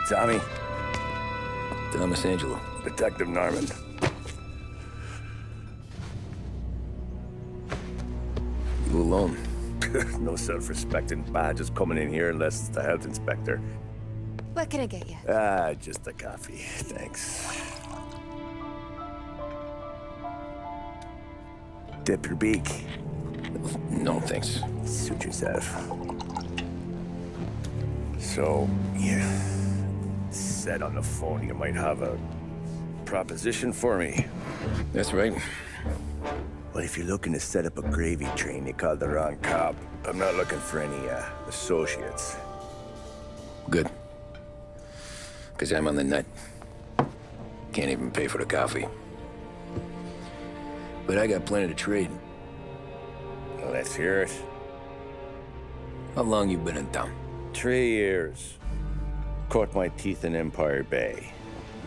Tommy. Thomas Angelo. Detective Norman. You alone? No self-respecting badges coming in here unless it's the health inspector. What can I get you? Just a coffee, thanks. Dip your beak. No, thanks. Suit yourself. So, you said on the phone you might have a proposition for me. That's right. Well, if you're looking to set up a gravy train, you called the wrong cop. I'm not looking for any, associates. Good. Because I'm on the nut. Can't even pay for the coffee. But I got plenty to trade. Well, let's hear it. How long you been in town? 3 years. Caught my teeth in Empire Bay.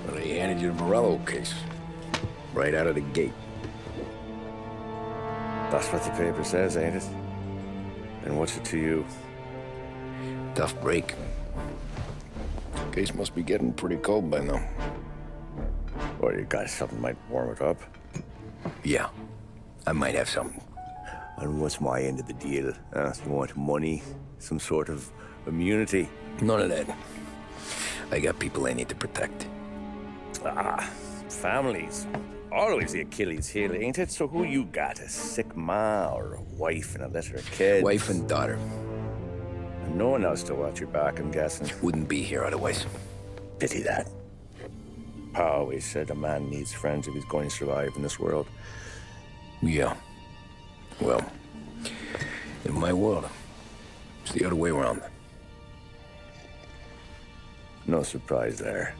Well, they handed you the Morello case. Right out of the gate. That's what the paper says, ain't it? And what's it to you? Tough break. Case must be getting pretty cold by now. Or you got something might warm it up? Yeah, I might have something. And what's my end of the deal? You want money? Some sort of immunity? None of that. I got people I need to protect. Families. Always the Achilles heel, ain't it? So who you got? A sick ma or a wife and a litter of kids? Wife and daughter. And no one else to watch your back, I'm guessing. Wouldn't be here otherwise. Pity that. Pa always said a man needs friends if he's going to survive in this world. Yeah. Well, in my world, it's the other way around. No surprise there.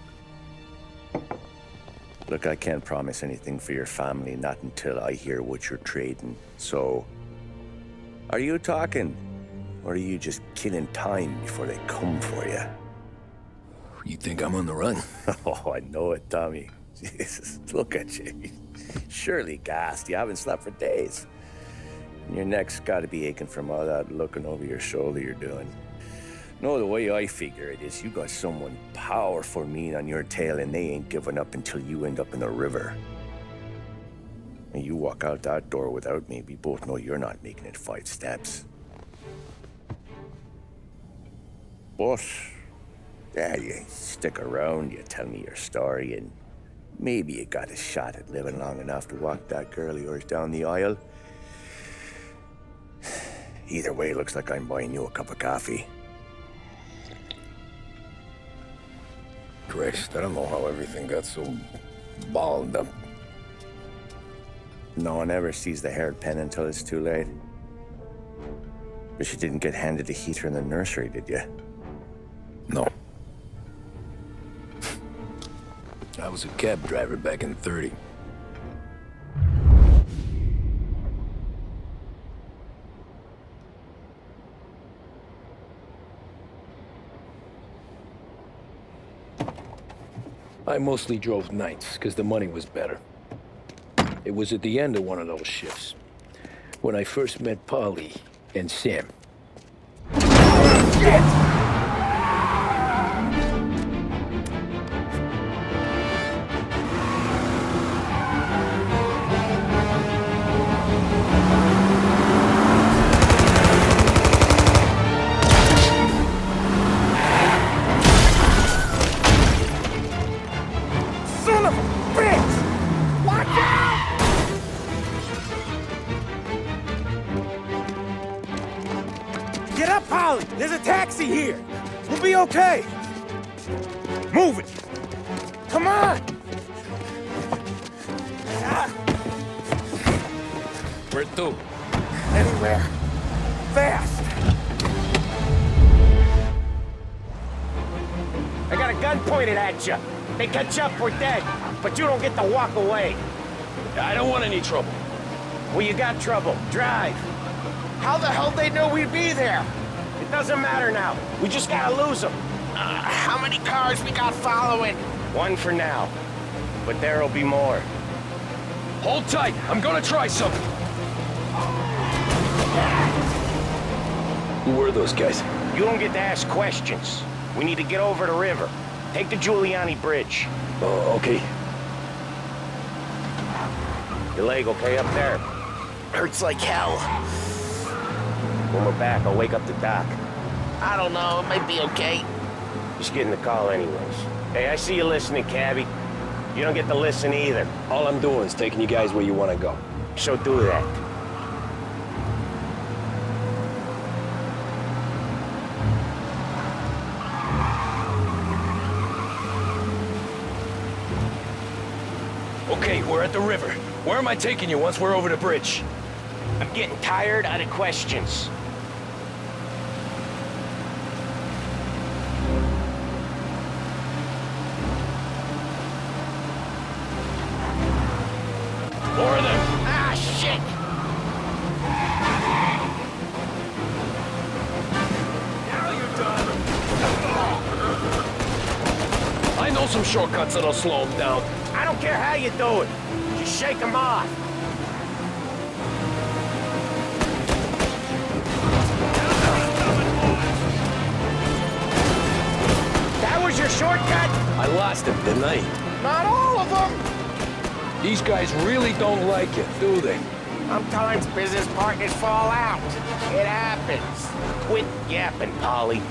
Look, I can't promise anything for your family, not until I hear what you're trading. So, are you talking? Or are you just killing time before they come for you? You think I'm on the run? Oh, I know it, Tommy. Jesus, look at you. Surely gassed. You haven't slept for days. And your neck's got to be aching from all that looking over your shoulder you're doing. No, the way I figure it is you got someone powerful mean on your tail and they ain't giving up until you end up in the river. And you walk out that door without me, we both know you're not making it 5 steps. But, yeah, you stick around, you tell me your story, and maybe you got a shot at living long enough to walk that girl of yours down the aisle. Either way, it looks like I'm buying you a cup of coffee. Christ, I don't know how everything got so balled up. No one ever sees the haired pen until it's too late. But you didn't get handed a heater in the nursery, did you? No. I was a cab driver back in '30. I mostly drove nights, because the money was better. It was at the end of one of those shifts, when I first met Polly and Sam. Shit! There's a taxi here. We'll be okay. Move it. Come on. Where to? Anywhere. Fast. I got a gun pointed at you. They catch up, we're dead. But you don't get to walk away. I don't want any trouble. Well, you got trouble. Drive. How the hell they know we'd be there? It doesn't matter now. We just gotta lose them. How many cars we got following? 1 for now. But there'll be more. Hold tight. I'm gonna try something. Who were those guys? You don't get to ask questions. We need to get over the river. Take the Giuliani Bridge. Oh, okay. Your leg okay up there? Hurts like hell. When we're back, I'll wake up the doc. I don't know, it might be okay. Just getting the call anyways. Hey, I see you listening, cabbie. You don't get to listen either. All I'm doing is taking you guys where you want to go. So do that. Okay, we're at the river. Where am I taking you once we're over the bridge? I'm getting tired out of questions. More of them. Ah, shit! I know some shortcuts that'll slow them down. I don't care how you do it. Just shake them off. That was your shortcut? I lost him, didn't I? Not all of them. These guys really don't like it, do they? Sometimes business partners fall out. It happens. Quit yapping, Polly.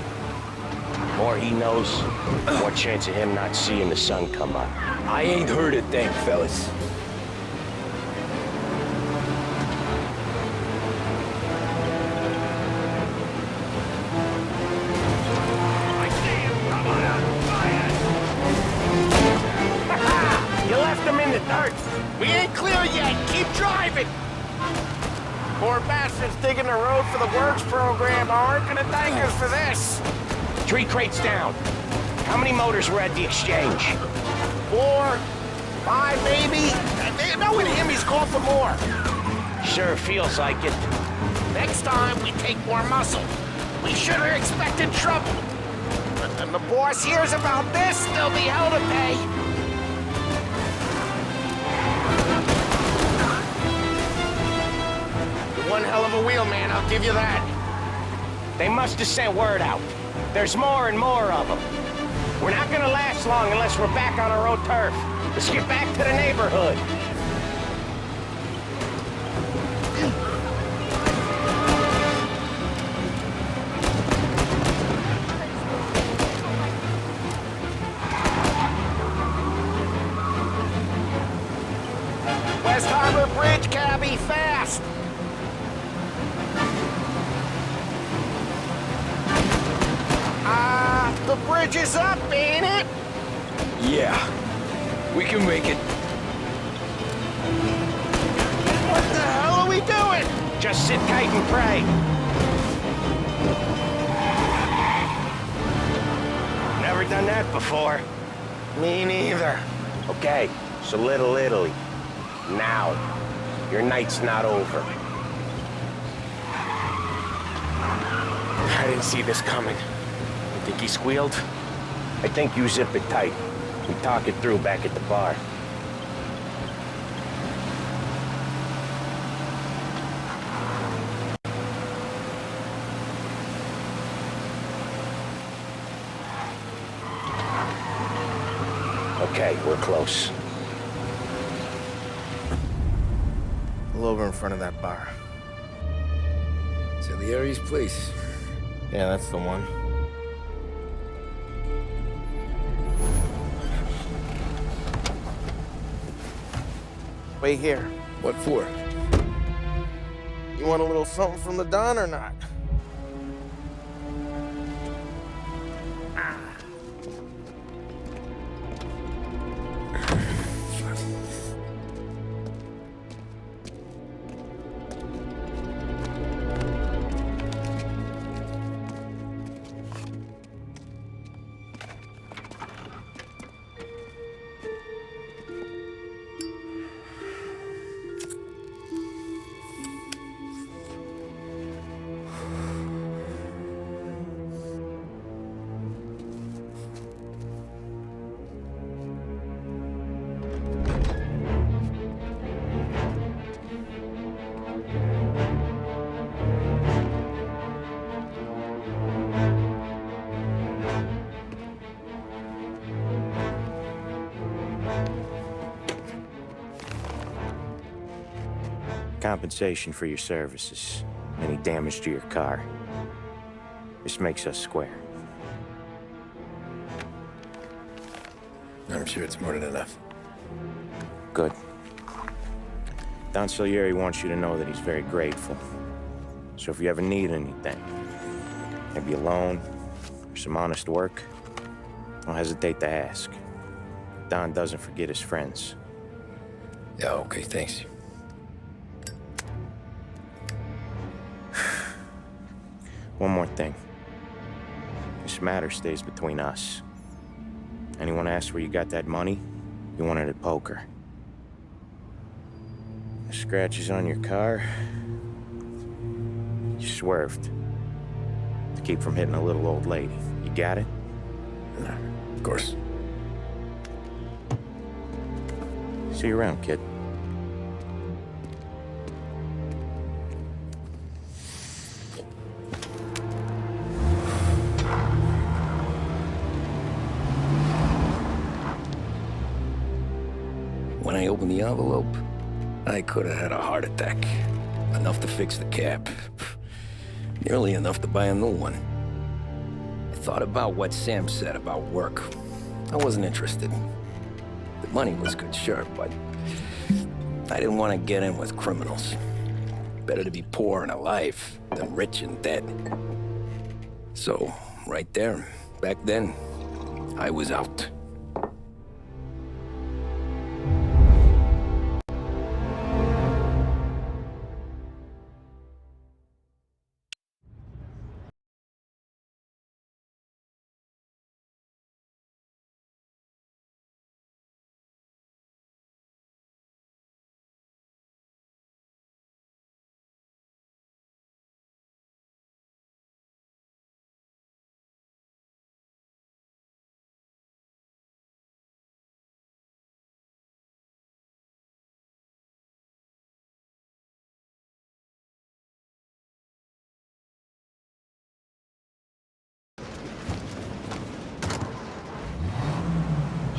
The more he knows, the more chance of him not seeing the sun come up. I ain't heard a thing, fellas. You left him in the dirt. We ain't clear yet, keep driving! Poor bastards digging the road for the works program aren't gonna thank us for this. 3 crates down. How many motors were at the exchange? 4, 5 maybe? Knowing him, he's called for more. Sure feels like it. Next time, we take more muscle. We should have expected trouble. And the boss hears about this, there'll be hell to pay. You're one hell of a wheelman, I'll give you that. They must have sent word out. There's more and more of them. We're not gonna last long unless we're back on our own turf. Let's get back to the neighborhood. West Harbor Bridge, cabbie, fast! The bridge is up, ain't it? Yeah. We can make it. What the hell are we doing? Just sit tight and pray. Never done that before. Me neither. Okay, so Little Italy. Now. Your night's not over. I didn't see this coming. You think he squealed? I think you zip it tight. We talk it through back at the bar. Okay, we're close. Pull over in front of that bar. Salieri's place. Yeah, that's the one. Wait here. What for? You want a little something from the Don or not? compensation for your services. Any damage to your car. This makes us square. I'm sure it's more than enough. Good. Don Salieri wants you to know that he's very grateful. So if you ever need anything, maybe a loan or some honest work, don't hesitate to ask. Don doesn't forget his friends. Yeah, okay, thanks. One more thing. This matter stays between us. Anyone asks where you got that money, you won it at poker. The scratches on your car, you swerved to keep from hitting a little old lady. You got it? Of course. See you around, kid. When I opened the envelope, I could have had a heart attack. Enough to fix the cap. Nearly enough to buy a new one. I thought about what Sam said about work. I wasn't interested. The money was good, sure, but I didn't want to get in with criminals. Better to be poor and alive than rich and dead. So, right there, back then, I was out.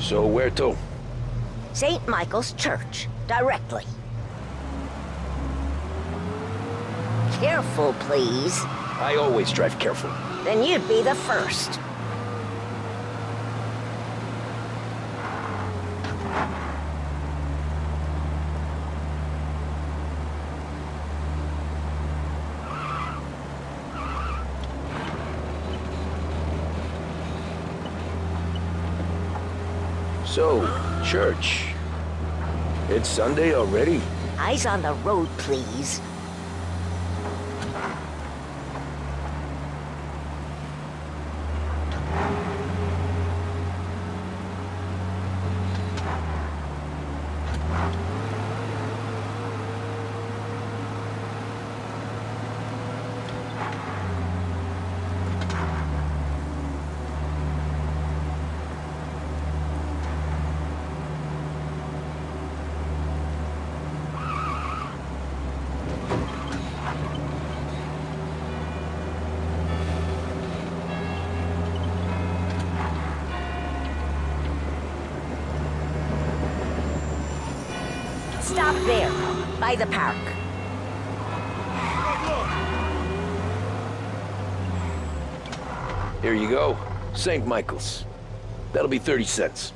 So where to? St. Michael's Church, directly. Careful, please. I always drive careful. Then you'd be the first. So, church. It's Sunday already? Eyes on the road, please. Stop there, by the park. Here you go. St. Michael's. That'll be 30 cents.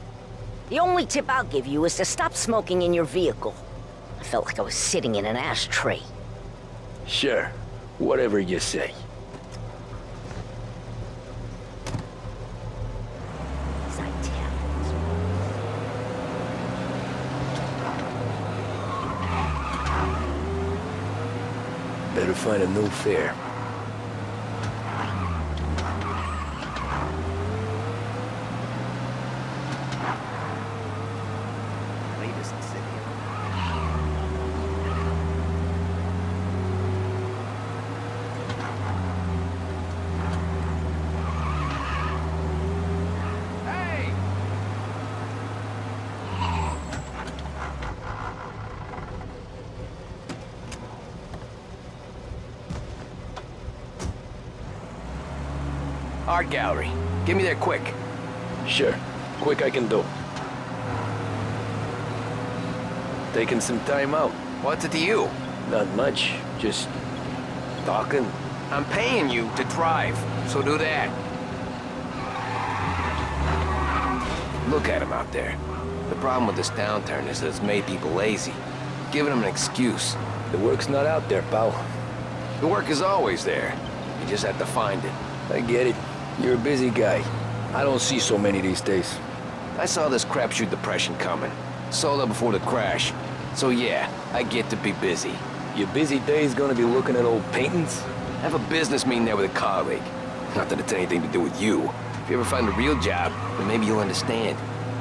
The only tip I'll give you is to stop smoking in your vehicle. I felt like I was sitting in an ashtray. Sure. Whatever you say. These Italians. Better find a new fare. Latest city. Art gallery. Get me there quick. Sure. Quick I can do. Taking some time out. What's it to you? Not much. Just talking. I'm paying you to drive, so do that. Look at him out there. The problem with this downturn is that it's made people lazy. Giving them an excuse. The work's not out there, pal. The work is always there. You just have to find it. I get it. You're a busy guy. I don't see so many these days. I saw this crapshoot depression coming. Sold up before the crash. So yeah, I get to be busy. Your busy day's gonna be looking at old paintings? I have a business meeting there with a colleague. Not that it's anything to do with you. If you ever find a real job, then maybe you'll understand.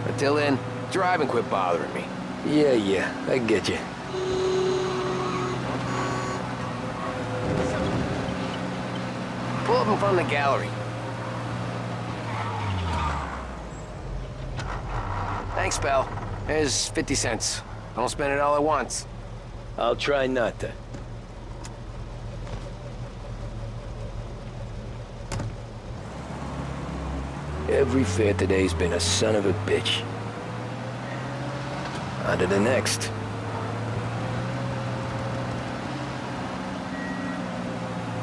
Until then, drive and quit bothering me. Yeah, I get you. Pull up in front of the gallery. Thanks, pal. Here's 50 cents. I don't spend it all at once. I'll try not to. Every fare today's been a son of a bitch. On to the next.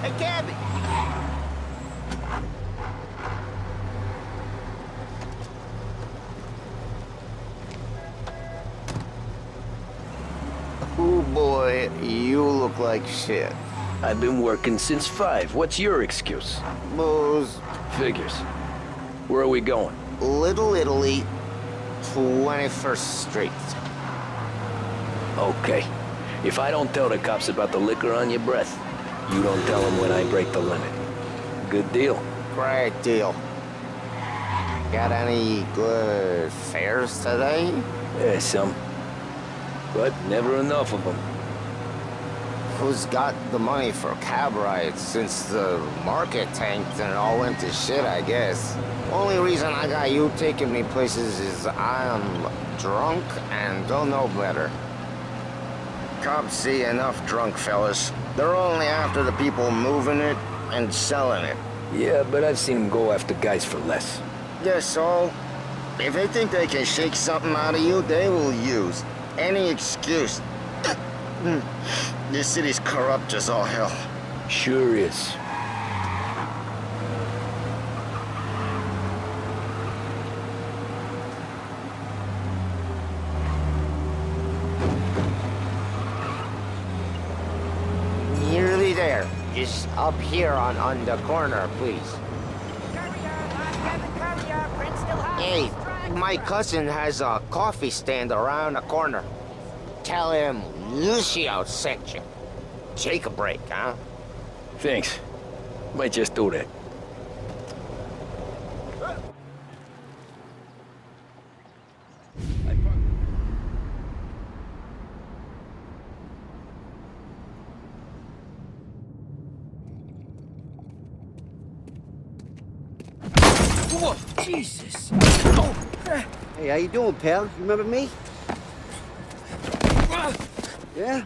Hey, Cabby! Oh boy, you look like shit. I've been working since 5. What's your excuse? Booze, Figures. Where are we going? Little Italy, 21st Street. Okay. If I don't tell the cops about the liquor on your breath, you don't tell them when I break the limit. Good deal. Great deal. Got any good fares today? Yeah, some. But never enough of them. Who's got the money for cab rides since the market tanked and it all went to shit, I guess? Only reason I got you taking me places is I'm drunk and don't know better. Cops see enough drunk fellas. They're only after the people moving it and selling it. Yeah, but I've seen them go after guys for less. Yes, so if they think they can shake something out of you, they will use any excuse. This city's corrupt as all hell. Sure is. Nearly there. Just up here on the corner, please. Hey, my cousin has a coffee stand around the corner. Tell him Lucio sent you. Take a break, huh? Thanks. Might just do that. Whoa, Jesus! Hey, how you doing, pal? You remember me? Yeah?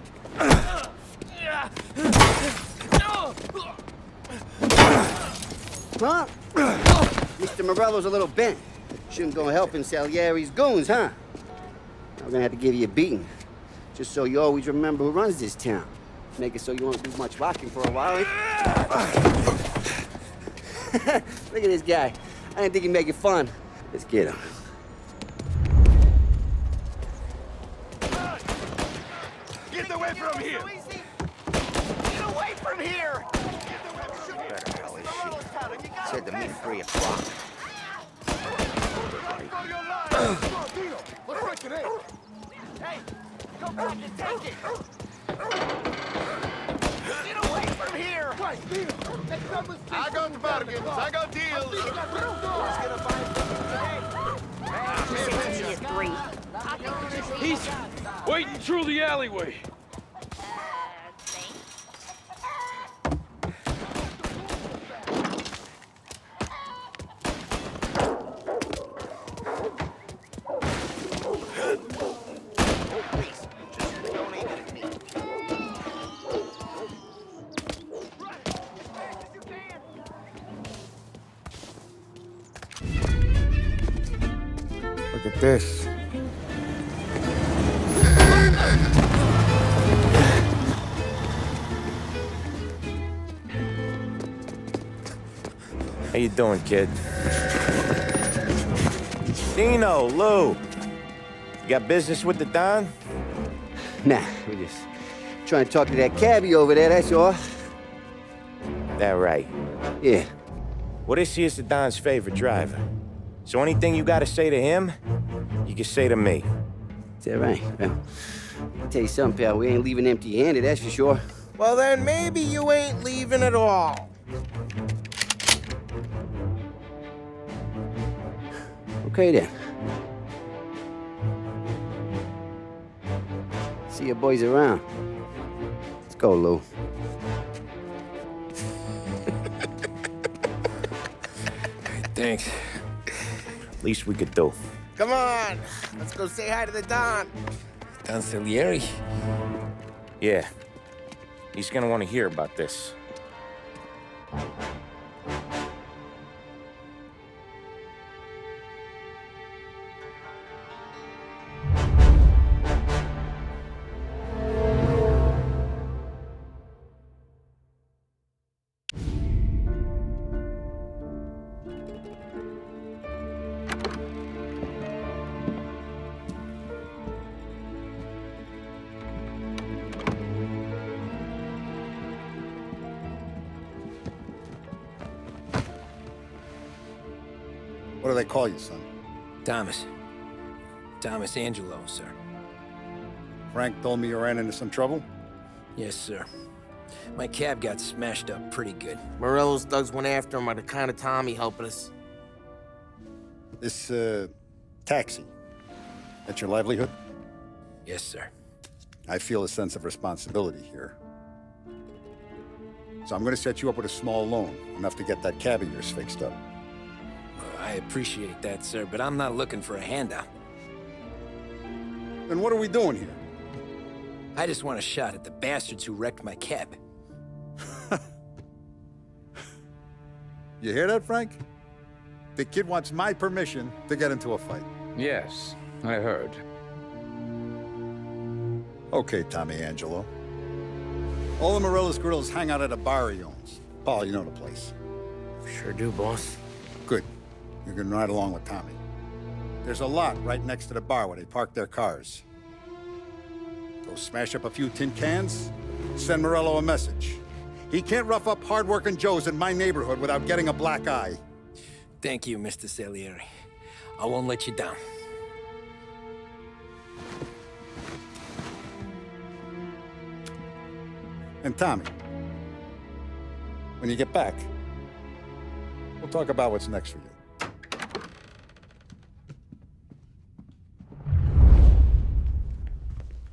Huh? Mr. Morello's a little bent. Shouldn't go helping Salieri's goons, huh? I'm gonna have to give you a beating. Just so you always remember who runs this town. Make it so you won't do much rocking for a while. Look at this guy. I didn't think he'd make it fun. Let's get him. Get away from here! Get away from here! Better hell is she? Said to meet 3 o'clock. Hey, go back and take it! Get away from here! I got bargains, I got deals! He's waiting through the alleyway. Look at this. How you doing, kid? Dino, Lou. You got business with the Don? Nah, we just trying to talk to that cabbie over there, that's all. That right. Yeah. Well, this here's the Don's favorite driver. So anything you gotta say to him, you can say to me. Is that right? Well, I'll tell you something, pal. We ain't leaving empty-handed, that's for sure. Well, then maybe you ain't leaving at all. Okay, then. See your boys around. Let's go, Lou. Thanks. Least we could do. Come on, let's go say hi to the Don. Don Salieri? Yeah. He's gonna want to hear about this. What do they call you, son? Thomas. Thomas Angelo, sir. Frank told me you ran into some trouble? Yes, sir. My cab got smashed up pretty good. Morello's thugs went after him on account of Tommy helping us. This, taxi, that's your livelihood? Yes, sir. I feel a sense of responsibility here. So I'm gonna set you up with a small loan, enough to get that cab of yours fixed up. I appreciate that, sir, but I'm not looking for a handout. Then what are we doing here? I just want a shot at the bastards who wrecked my cab. You hear that, Frank? The kid wants my permission to get into a fight. Yes, I heard. Okay, Tommy Angelo. All the Morello's girls hang out at a bar he owns. Paul, you know the place. Sure do, boss. Good. You can ride along with Tommy. There's a lot right next to the bar where they park their cars. Go smash up a few tin cans, send Morello a message. He can't rough up hardworking Joes in my neighborhood without getting a black eye. Thank you, Mr. Salieri. I won't let you down. And Tommy, when you get back, we'll talk about what's next for you.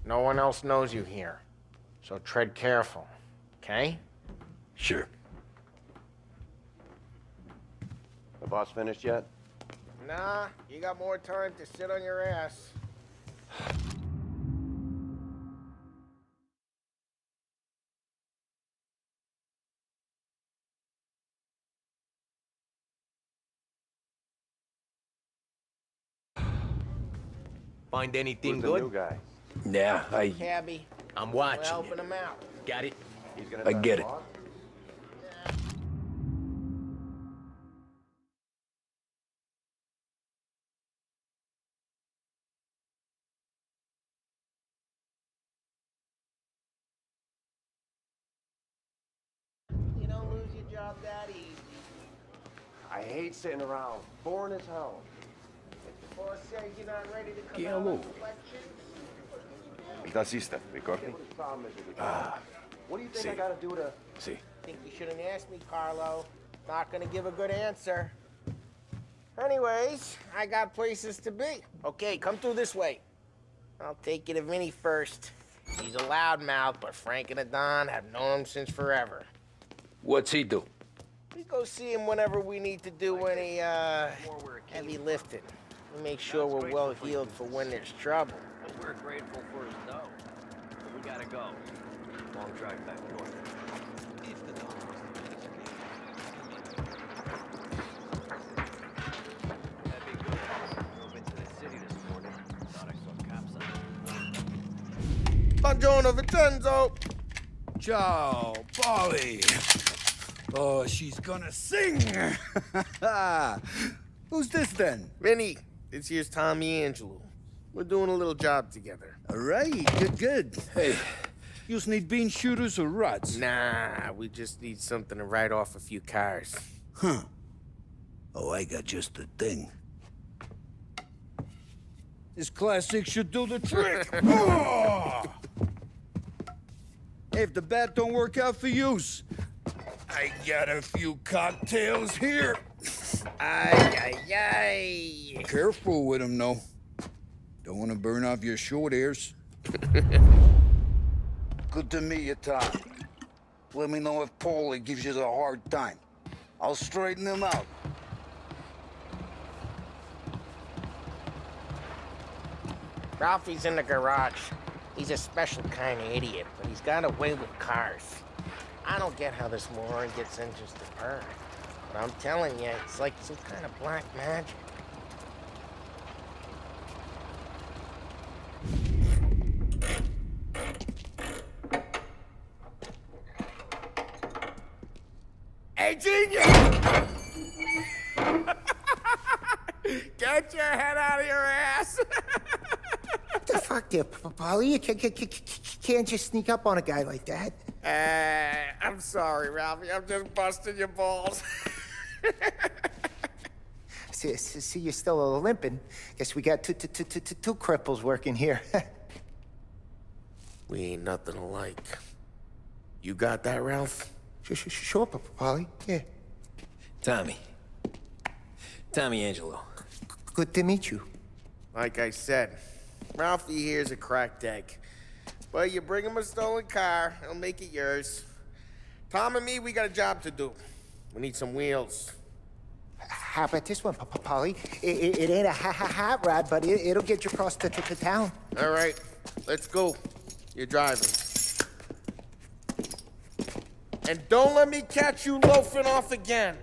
No one else knows you here, so tread careful, okay? Sure. The boss finished yet? Nah, you got more time to sit on your ass. Find anything Who's good? the new guy? Yeah, Cabbie, I'm we're watching helping you. him out. Got it? He's gonna I talk get to it. boss? You don't lose your job that easy. I hate sitting around. Boring as hell. If the boss says you're not ready to come ¿Qué out hago? on elections, El taxista, ricordi? What do you think I gotta do to... See. think you shouldn't ask me, Carlo. Not gonna give a good answer. Anyways, I got places to be. Okay, come through this way. I'll take you to Vinny first. He's a loudmouth, but Frank and the Don have known him since forever. What's he do? We go see him whenever we need to do any, heavy lifting. We make sure we're well heeled for when there's trouble. We're grateful for his dough. But we gotta go. Long drive back north. If the dog was to That'd be good. Drove into the city this morning. Thought I saw cops on. Buongiorno, Vincenzo! Ciao, Polly. Oh, she's gonna sing! Who's this then? Vinny, this here's Tommy Angelo. We're doing a little job together. All right, good. Hey, you just need bean shooters or rods? Nah, we just need something to write off a few cars. Huh. Oh, I got just the thing. This classic should do the trick. Oh! Hey, if the bat don't work out for yous, I got a few cocktails here. Ay, ay, ay. Careful with them, though. Don't want to burn off your short hairs. Good to meet you, Tom. Let me know if Paulie gives you a hard time. I'll straighten him out. Ralphie's in the garage. He's a special kind of idiot, but he's got a way with cars. I don't get how this moron gets in just to burn. But I'm telling you, it's like some kind of black magic. Hey, genius! Get your head out of your ass! What the fuck there, Paulie? You can't just sneak up on a guy like that. I'm sorry, Ralphie. I'm just busting your balls. See, you're still limping. Guess we got two cripples working here. We ain't nothing alike. You got that, Ralph? Sure, Paulie. Yeah. Tommy Angelo. Good to meet you. Like I said, Ralphie here's a cracked egg. But you bring him a stolen car, he'll make it yours. Tom and me, we got a job to do. We need some wheels. How about this one, Paulie? It ain't a hot rod, but it'll get you across to town. All right, let's go. You're driving. And don't let me catch you loafing off again.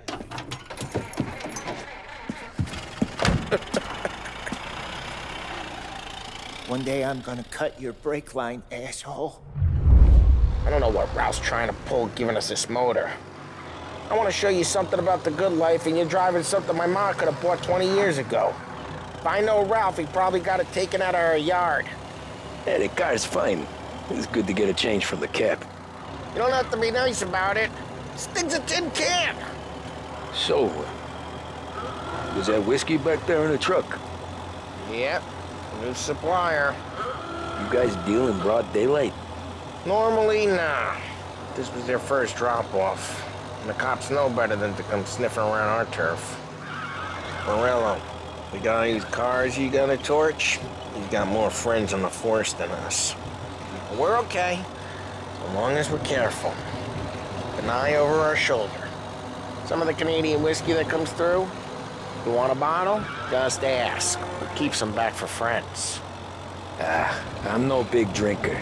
One day I'm gonna cut your brake line, asshole. I don't know what Ralph's trying to pull giving us this motor. I want to show you something about the good life, and you're driving something my mom could have bought 20 years ago. If I know Ralph, he probably got it taken out of our yard. Yeah, the car's fine. It's good to get a change from the cap. You don't have to be nice about it. This thing's a tin can. So, was that whiskey back there in the truck? Yep, new supplier. You guys deal in broad daylight? Normally, nah. This was their first drop-off. And the cops know better than to come sniffing around our turf. Morello, we got all these cars you got a torch. He's got more friends on the force than us. But we're okay, as long as we're careful. An eye over our shoulder. Some of the Canadian whiskey that comes through, you want a bottle? Just ask. It keeps them back for friends. I'm no big drinker.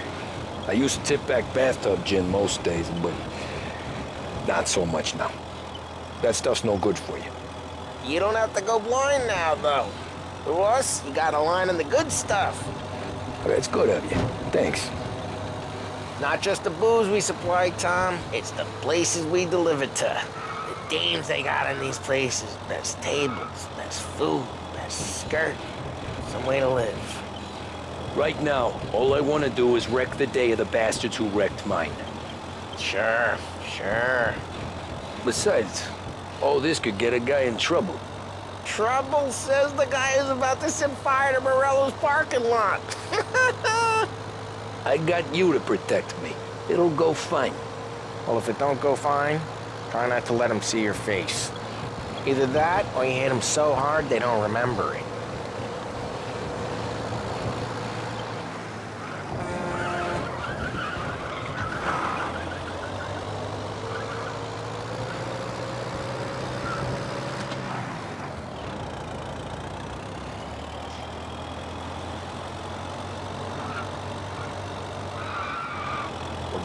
I used to tip back bathtub gin most days, but not so much now. That stuff's no good for you. You don't have to go blind now, though. To us, you got a line in the good stuff. That's good of you. Thanks. Not just the booze we supply, Tom. It's the places we deliver to. The dames they got in these places. Best tables, best food, best skirt. Some way to live. Right now, all I want to do is wreck the day of the bastards who wrecked mine. Sure. Besides, all this could get a guy in trouble. Trouble, says the guy who's about to set fire to Morello's parking lot. I got you to protect me. It'll go fine. Well, if it don't go fine, try not to let them see your face. Either that, or you hit them so hard they don't remember it.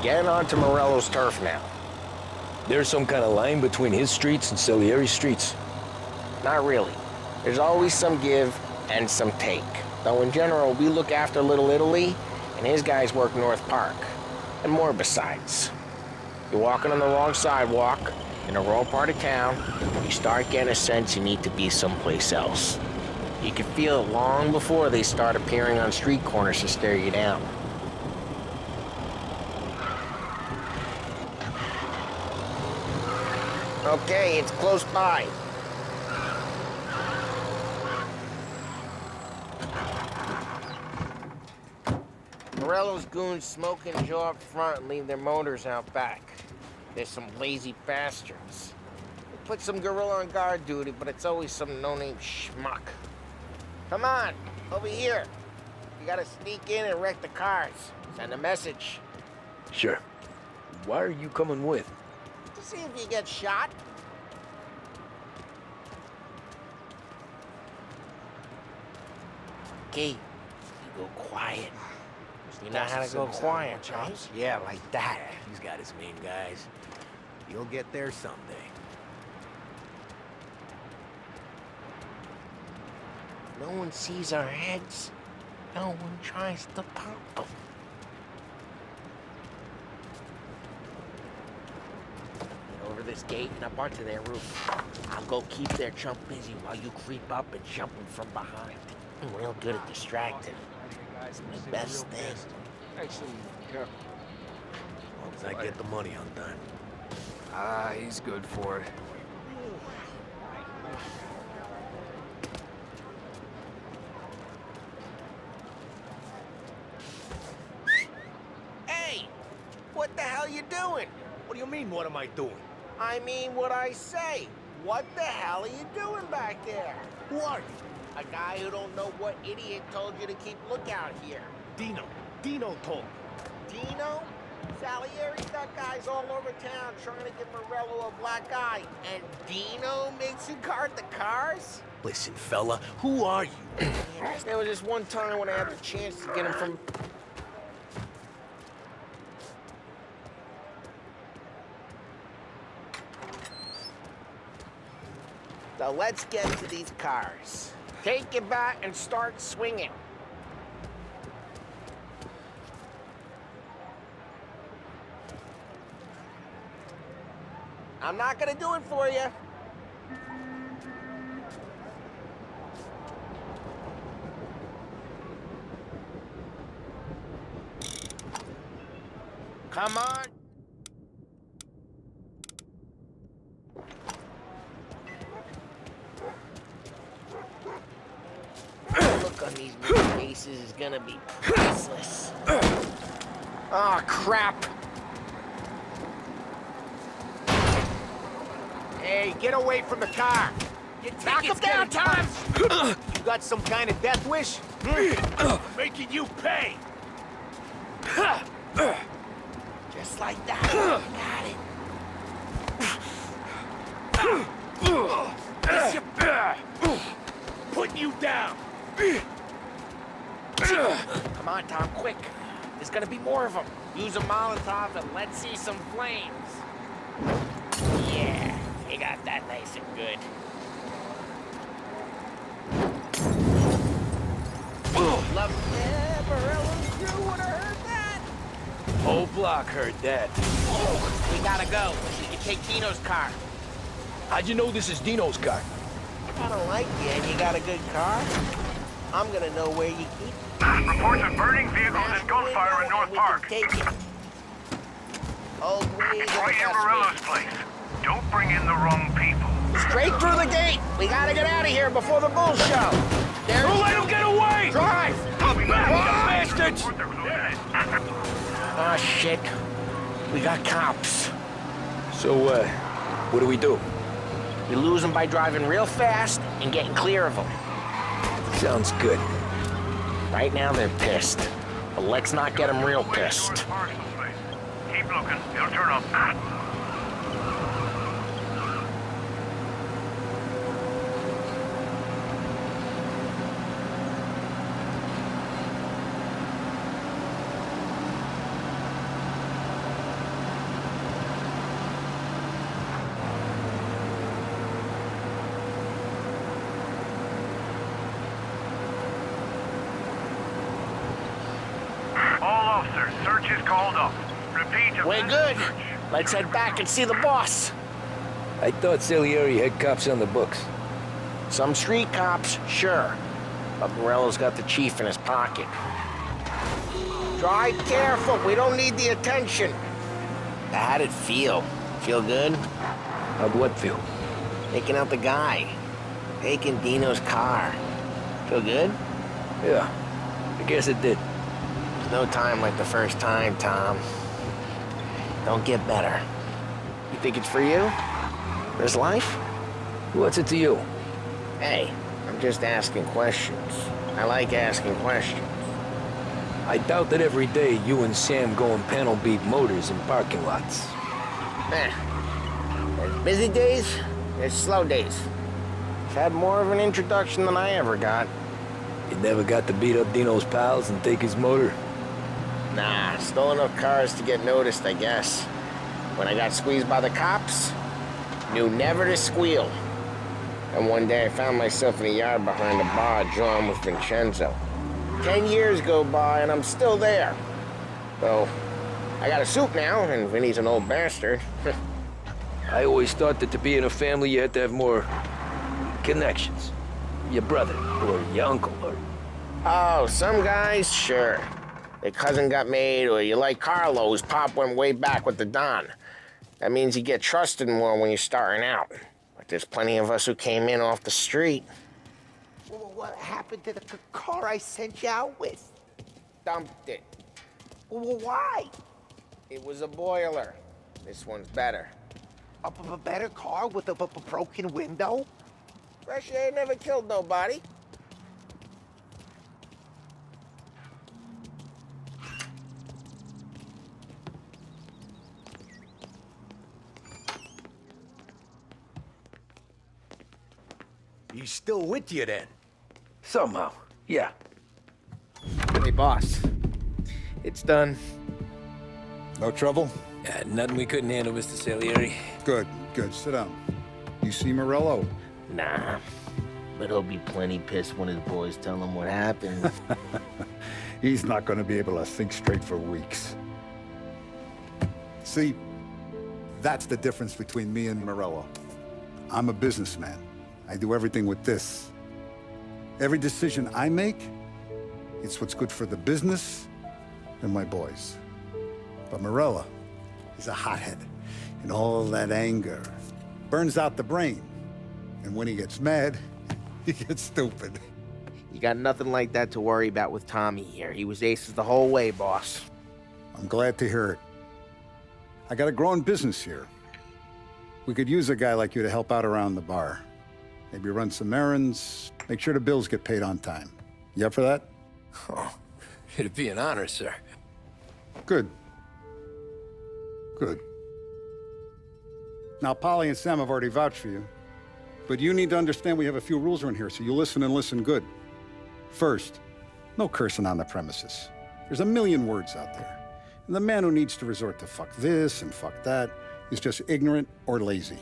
Getting onto Morello's turf now. There's some kind of line between his streets and Salieri's streets? Not really. There's always some give and some take. Though in general, we look after Little Italy, and his guys work North Park. And more besides. You're walking on the wrong sidewalk, In a raw part of town, you start getting a sense you need to be someplace else. You can feel it long before they start appearing on street corners to stare you down. Okay, it's close by. Morello's goons smoke and Joe up front and leave their motors out back. There's some lazy bastards. They put some gorilla on guard duty, but it's always some no-name schmuck. Come on, over here. You gotta sneak in and wreck the cars. Send a message. Sure. Why are you coming with? To see if you get shot. Okay, you go quiet. You know how to go quiet, right? Yeah, like that. He's got his main guys. You'll get there someday. No one sees our heads. No one tries to pop them. Get over this gate and up onto their roof. I'll go keep their chump busy while you creep up and jump them from behind. I'm real good at distracting. It's my best thing. Actually, careful. As long as I get the money on time. Ah, he's good for it. Hey! What the hell you doing? What do you mean, what am I doing? I mean what I say. What the hell are you doing back there? Who are you? A guy who don't know what idiot told you to keep lookout here. Dino. Dino told me. Dino? Salieri's got guys all over town trying to give Morello a black eye. And Dino makes you guard the cars? Listen, fella, who are you? There was just one time when I had the chance to get him from... So let's get to these cars. Take your bat and start swinging. I'm not gonna do it for you. Come on. The look on these new faces is gonna be priceless. Oh, crap. Hey, get away from the car! Knock him down, Tom! You got some kind of death wish? Making you pay! Just like that. Got it. Putting you down! Come on, Tom, quick. There's gonna be more of them. Use a Molotov and let's see some flames. Yeah, you got that nice and good. Love Morello's crew would have heard that. Whole block heard that. We gotta go. You can take Dino's car. How'd you know this is Dino's car? If I don't like you and you got a good car, I'm gonna know where you keep it. Reports of burning vehicles and gunfire in North Park. Take it. Old ways It's right in Morello's place. Don't bring in the wrong people. Straight through the gate. We gotta get out of here before the bull show. There's... Don't let him get away! Drive! Back, you bastards! Oh, shit. We got cops. So, what do we do? We lose them by driving real fast and getting clear of them. Sounds good. Right now, they're pissed. But let's not get them real pissed. Keep looking. He'll turn up. All officers, search is called up. Repeat. We're good. Let's head back and see the boss. I thought Salieri had cops on the books. Some street cops, sure. But Morello's got the chief in his pocket. Drive careful, we don't need the attention. How'd it feel? Feel good? How'd what feel? Taking out the guy. Taking Dino's car. Feel good? Yeah, I guess it did. There's no time like the first time, Tom. Don't get better. You think it's for you? This life? What's it to you? Hey, I'm just asking questions. I like asking questions. I doubt that every day you and Sam go and panel beat motors in parking lots. There's busy days, there's slow days. I've had more of an introduction than I ever got. You never got to beat up Dino's pals and take his motor? Nah, stole enough cars to get noticed, I guess. When I got squeezed by the cops, knew never to squeal. And one day I found myself in a yard behind a bar drawn with Vincenzo. 10 years go by and I'm still there. So, I got a suit now, and Vinny's an old bastard. I always thought that to be in a family you had to have more connections. Your brother, or your uncle, or... Oh, some guys, sure. Their cousin got made, or you like Carlo, whose pop went way back with the Don. That means you get trusted more when you're starting out. But there's plenty of us who came in off the street. What happened to the car I sent you out with? Dumped it. Well, why? It was a boiler. This one's better. A better car with a broken window? Fresh air never killed nobody. He's still with you then? Somehow, yeah. Hey, boss. It's done. No trouble? Yeah, nothing we couldn't handle, Mr. Salieri. Good, good. Sit down. You see Morello? Nah. But he'll be plenty pissed when his boys tell him what happened. He's not going to be able to think straight for weeks. See, that's the difference between me and Morello. I'm a businessman. I do everything with this. Every decision I make, it's what's good for the business and my boys. But Morello is a hothead, and all that anger burns out the brain. And when he gets mad, he gets stupid. You got nothing like that to worry about with Tommy here. He was aces the whole way, boss. I'm glad to hear it. I got a growing business here. We could use a guy like you to help out around the bar. Maybe run some errands, make sure the bills get paid on time. You up for that? Oh, it'd be an honor, sir. Good. Good. Now, Polly and Sam have already vouched for you, but you need to understand we have a few rules around here, so you listen and listen good. First, no cursing on the premises. There's a million words out there, and the man who needs to resort to fuck this and fuck that is just ignorant or lazy.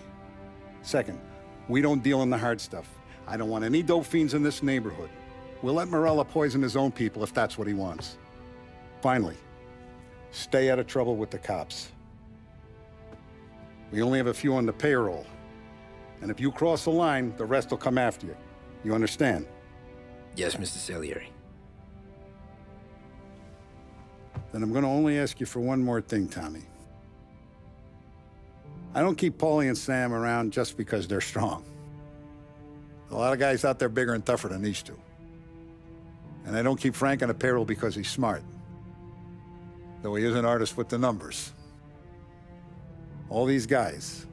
Second, we don't deal in the hard stuff. I don't want any dope fiends in this neighborhood. We'll let Morello poison his own people if that's what he wants. Finally, stay out of trouble with the cops. We only have a few on the payroll. And if you cross the line, the rest will come after you. You understand? Yes, Mr. Salieri. Then I'm gonna only ask you for one more thing, Tommy. I don't keep Paulie and Sam around just because they're strong. A lot of guys out there bigger and tougher than these two. And I don't keep Frank on the payroll because he's smart. Though he is an artist with the numbers. All these guys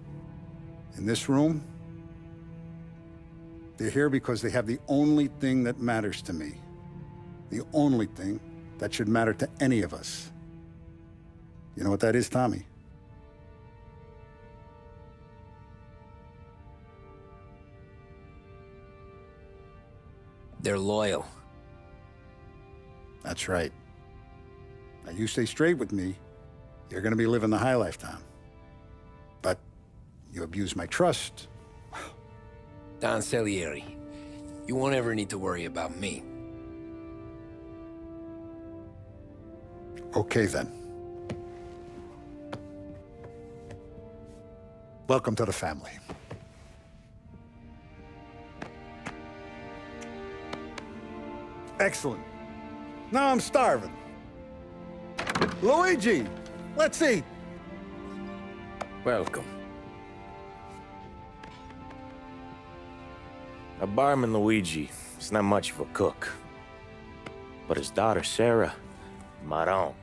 in this room, they're here because they have the only thing that matters to me. The only thing that should matter to any of us. You know what that is, Tommy? They're loyal. That's right. Now, you stay straight with me, you're gonna be living the high life, Tom. But you abuse my trust. Don Salieri, you won't ever need to worry about me. Okay, then. Welcome to the family. Excellent. Now I'm starving. Luigi, let's eat. Welcome. Our barman Luigi is not much of a cook. But his daughter Sarah, Maron.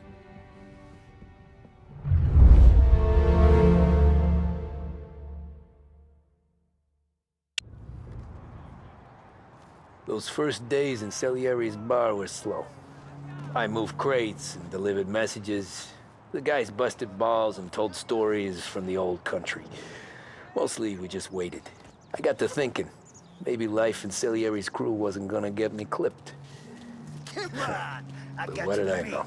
Those first days in Salieri's bar were slow. I moved crates and delivered messages. The guys busted balls and told stories from the old country. Mostly, we just waited. I got to thinking, maybe life in Salieri's crew wasn't gonna get me clipped. Come on, But what did I know?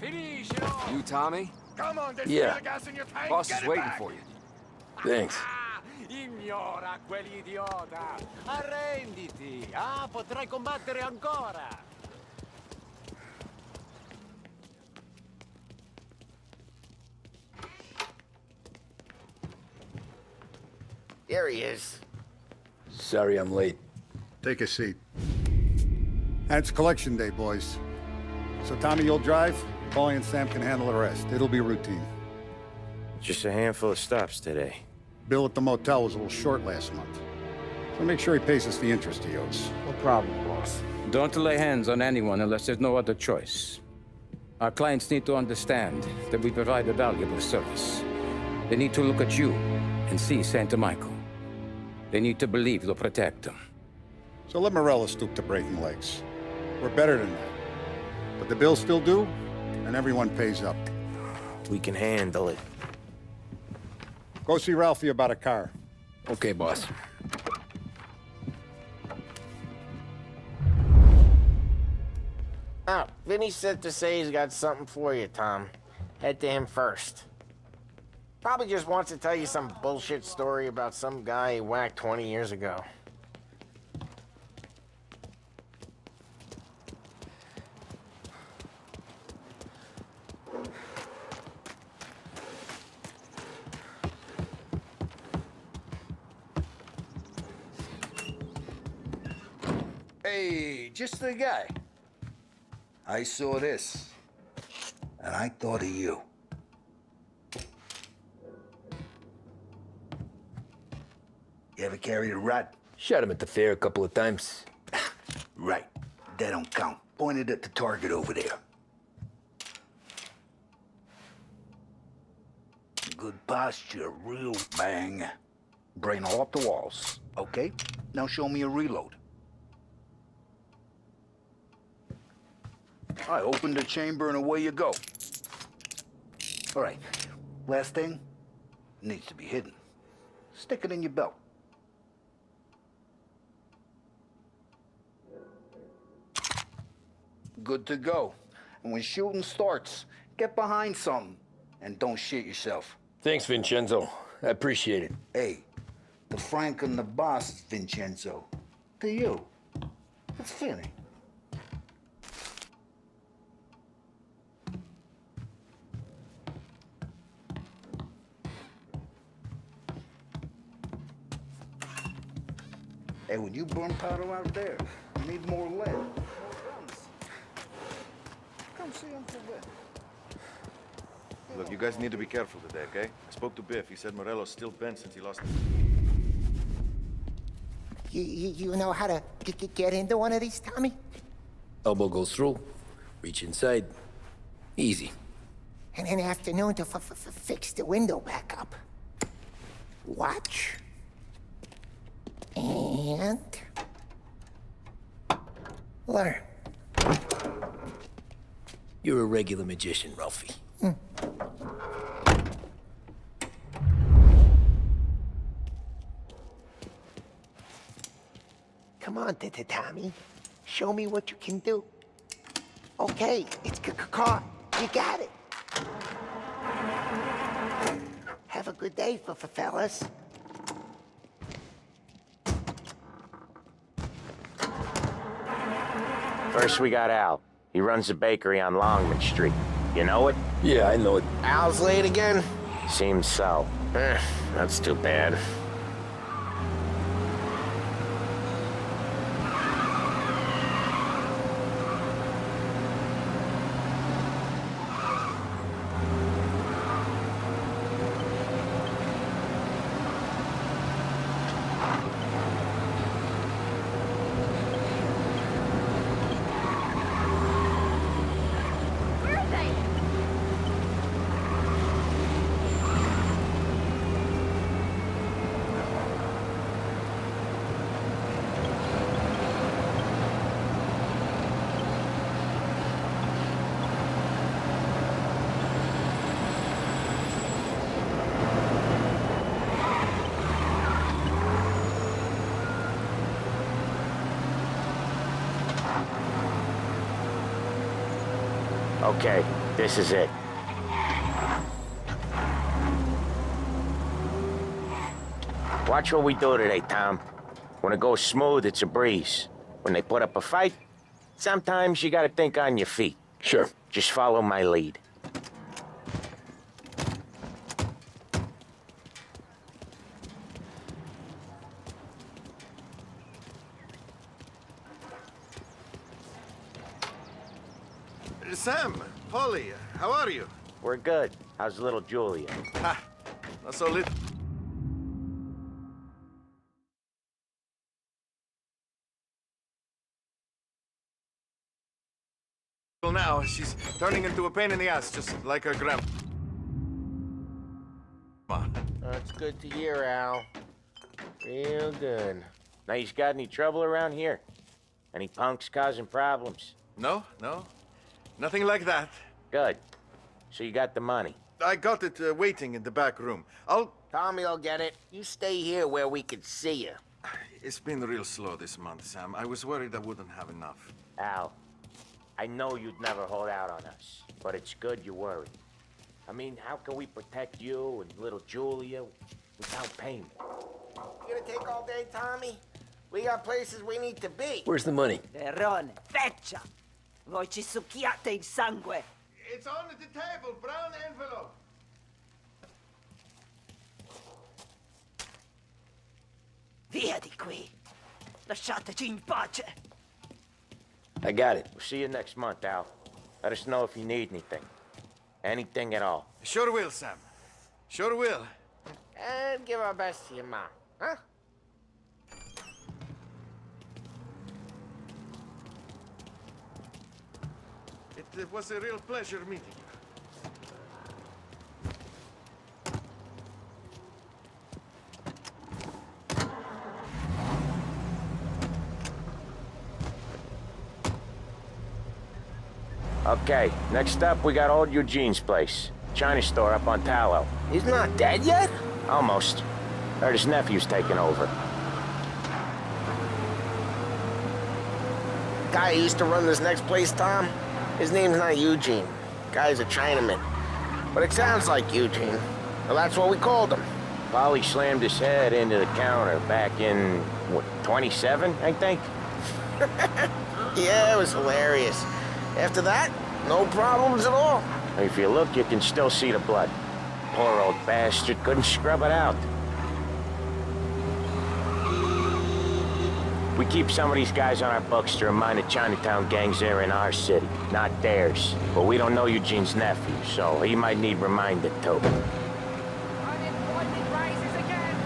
You, Tommy? Come on, there's Yeah. still gas in your tank. Boss Get is it waiting back. for you. Thanks. Ignora quell'idiota. Arrenditi. Ah, potrai combattere ancora. There he is. Sorry I'm late. Take a seat. And it's collection day, boys. So Tommy, you'll drive. Paulie and Sam can handle the rest. It'll be routine. Just a handful of stops today. Bill at the motel was a little short last month. So make sure he pays us the interest he owes. No problem, boss. Don't lay hands on anyone unless there's no other choice. Our clients need to understand that we provide a valuable service. They need to look at you and see Santa Michael. They need to believe you'll protect them. So let Morello stoop to breaking legs. We're better than that. But the bill's still due, and everyone pays up. We can handle it. Go see Ralphie about a car. Okay, boss. Oh, Vinny said to say he's got something for you, Tom. Head to him first. Probably just wants to tell you some bullshit story about some guy he whacked 20 years ago. Hey, just the guy. I saw this, and I thought of you. You ever carried a rat? Shot him at the fair a couple of times. Right. That don't count. Pointed at the target over there. Good posture, real bang. Brain all off the walls. Okay, now show me a reload. I opened the chamber and away you go. All right, last thing, needs to be hidden. Stick it in your belt. Good to go. And when shooting starts, get behind something and don't shit yourself. Thanks, Vincenzo. I appreciate it. Hey, the Frank and the boss, Vincenzo. To you, it's Vinny. Hey, when you burn powder out there, you need more lead. Come see Uncle Ben. Look, you guys need to be careful today, okay? I spoke to Biff. He said Morello's still bent since he lost... You know how to get into one of these, Tommy? Elbow goes through, reach inside. Easy. And an afternoon to fix the window back up. Watch. And... learn. You're a regular magician, Ralphie. Come on, Tommy. Show me what you can do. Okay, it's caught. You got it. Have a good day, fellas. First, we got Al. He runs a bakery on Longman Street. You know it? Yeah, I know it. Al's late again? Seems so. That's too bad. Okay, this is it. Watch what we do today, Tom. When it goes smooth, it's a breeze. When they put up a fight, sometimes you gotta think on your feet. Sure. Just follow my lead. Sam, Polly, how are you? We're good. How's little Julia? Ha! Not so little. Now, she's turning into a pain in the ass, just like her grandma. That's good to hear, Al. Real good. Now, you got any trouble around here? Any punks causing problems? No. Nothing like that. Good. So you got the money? I got it waiting in the back room. Tommy will get it. You stay here where we can see you. It's been real slow this month, Sam. I was worried I wouldn't have enough. Al, I know you'd never hold out on us, but it's good you worry. I mean, how can we protect you and little Julia without payment? You gonna take all day, Tommy? We got places we need to be. Where's the money? Terrone, feccia! Voi ci succhiate il sangue! It's on the table, brown envelope. Via di qui! Lasciateci in pace! I got it. We'll see you next month, Al. Let us know if you need anything. Anything at all. Sure will, Sam. Sure will. And give our best to your mom, huh? It was a real pleasure meeting you. Okay, next up, we got old Eugene's place. China store up on Tallow. He's not dead yet? Almost. Heard his nephew's taking over. Guy who used to run this next place, Tom? His name's not Eugene. Guy's a Chinaman. But it sounds like Eugene. Well, that's what we called him. Polly slammed his head into the counter back in, what, 27, I think? Yeah, it was hilarious. After that, no problems at all. If you look, you can still see the blood. Poor old bastard couldn't scrub it out. We keep some of these guys on our books to remind the Chinatown gangs they're in our city, not theirs. But we don't know Eugene's nephew, so he might need reminded too. Unemployment rises again!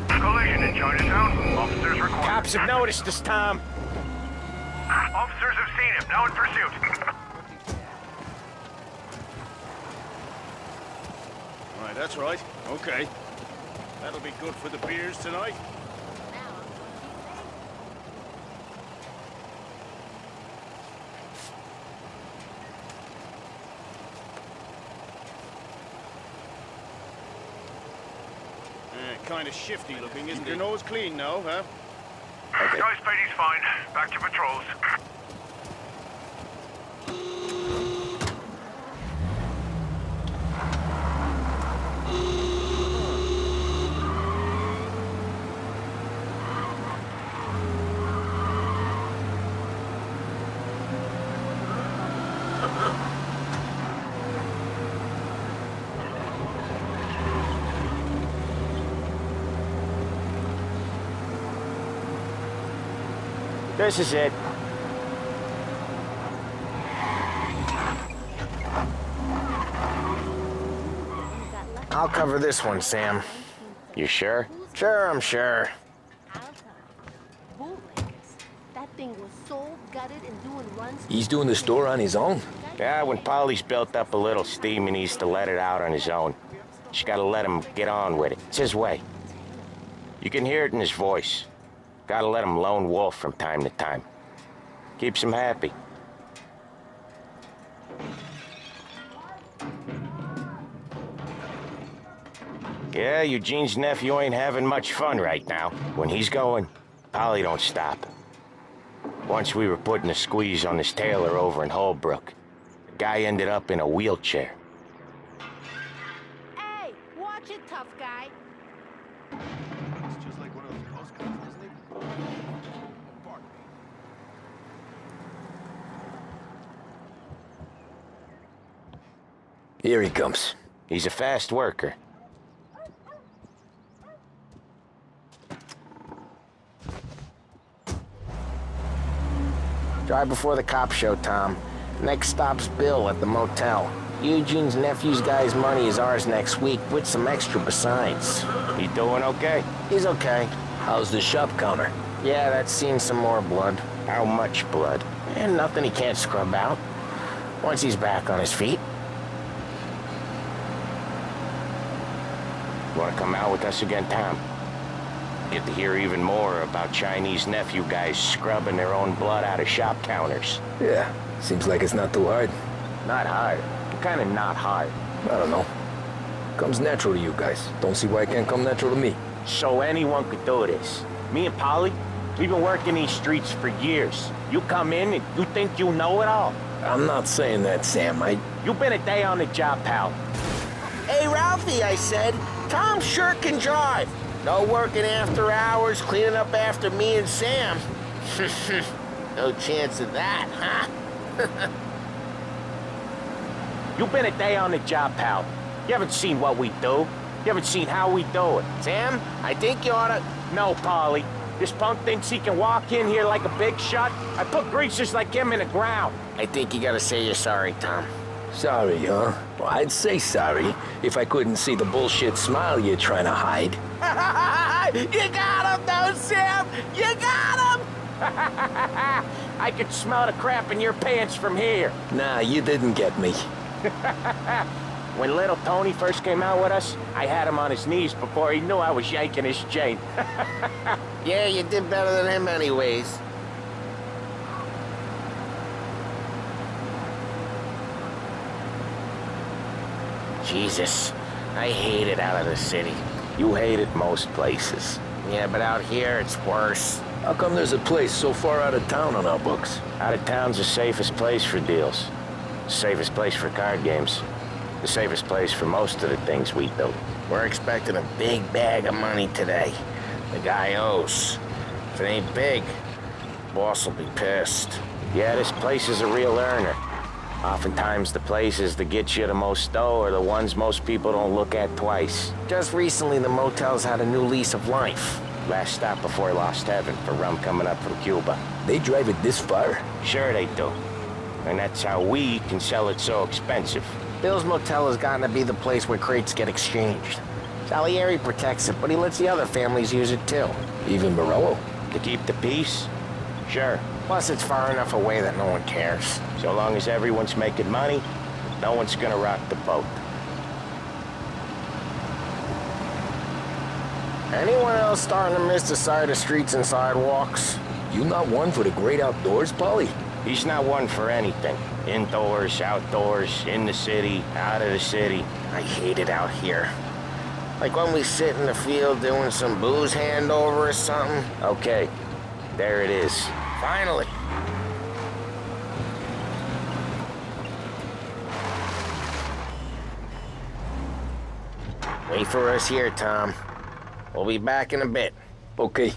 Collision in Chinatown. Officers required. Cops have noticed us, Tom. Officers have seen him. Now in pursuit. Right, that's right. Okay. That'll be good for the beers tonight. Kind of shifty looking, isn't it? Your nose clean now, huh? Okay. Guy's paid, he's fine. Back to patrols. This is it. I'll cover this one, Sam. You sure? Sure, I'm sure. That thing was so gutted and doing runs. He's doing the store on his own? Yeah, when Polly's built up a little steam, he needs to let it out on his own. Just gotta let him get on with it. It's his way. You can hear it in his voice. Gotta let him lone wolf from time to time. Keeps him happy. Yeah, Eugene's nephew ain't having much fun right now. When he's going, Polly don't stop. Once we were putting a squeeze on this tailor over in Holbrook. The guy ended up in a wheelchair. Hey, watch it, tough guy. It's just like one of those postcards, isn't it? Pardon me. Here he comes. He's a fast worker. Drive before the cops show, Tom. Next stop's Bill at the motel. Eugene's nephew's guy's money is ours next week, with some extra besides. He doing okay? He's okay. How's the shop counter? Yeah, that's seen some more blood. How much blood? And nothing he can't scrub out. Once he's back on his feet. You wanna come out with us again, Tom? Get to hear even more about Chinese nephew guys scrubbing their own blood out of shop counters. Yeah, seems like it's not too hard. Not hard. Kinda not hard. I don't know. Comes natural to you guys. Don't see why it can't come natural to me. So anyone could do this. Me and Polly, we've been working these streets for years. You come in and you think you know it all. I'm not saying that, Sam. You've been a day on the job, pal. Hey, Ralphie, I said. Tom sure can drive. No working after hours, cleaning up after me and Sam. No chance of that, huh? You've been a day on the job, pal. You haven't seen what we do. You haven't seen how we do it. Sam, I think you oughta... No, Polly. This punk thinks he can walk in here like a big shot. I put greasers like him in the ground. I think you gotta say you're sorry, Tom. Sorry, huh? Well, I'd say sorry if I couldn't see the bullshit smile you're trying to hide. You got him, though, Sam! You got him! I could smell the crap in your pants from here. Nah, you didn't get me. When little Tony first came out with us, I had him on his knees before he knew I was yanking his chain. Yeah, you did better than him anyways. Jesus, I hate it out of the city. You hate it most places. Yeah, but out here, it's worse. How come there's a place so far out of town on our books? Out of town's the safest place for deals. The safest place for card games. The safest place for most of the things we do. We're expecting a big bag of money today. The guy owes. If it ain't big, boss will be pissed. Yeah, this place is a real earner. Oftentimes the places that get you the most dough are the ones most people don't look at twice. Just recently, the motel's had a new lease of life. Last stop before Lost Heaven for rum coming up from Cuba. They drive it this far? Sure they do. And that's how we can sell it so expensive. Bill's Motel has gotten to be the place where crates get exchanged. Salieri protects it, but he lets the other families use it too. Even Morello? To keep the peace? Sure. Plus, it's far enough away that no one cares. So long as everyone's making money, no one's gonna rock the boat. Anyone else starting to miss the sight of streets and sidewalks? You not one for the great outdoors, Polly? He's not one for anything. Indoors, outdoors, in the city, out of the city. I hate it out here. Like when we sit in the field doing some booze handover or something. Okay, there it is. Finally. Wait for us here, Tom. We'll be back in a bit. Okay.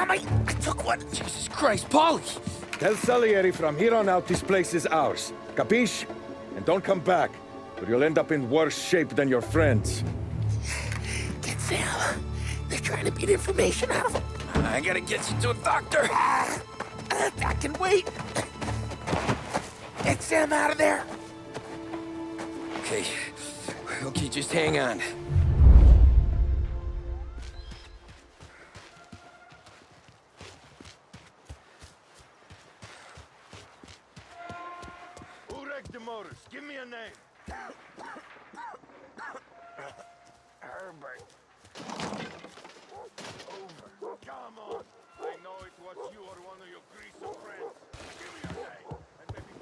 Tommy! I took one! Jesus Christ, Paulie! Tell Salieri from here on out this place is ours. Capiche? And don't come back, or you'll end up in worse shape than your friends. Get Sam. They're trying to beat information out of him. I gotta get you to a doctor. I can wait. Get Sam out of there. Okay. Okay, just hang on. Who wrecked the motors? Give me a name. Herbert. Over. Come on. I know it was you or one of your greaser friends. Give me a name. And maybe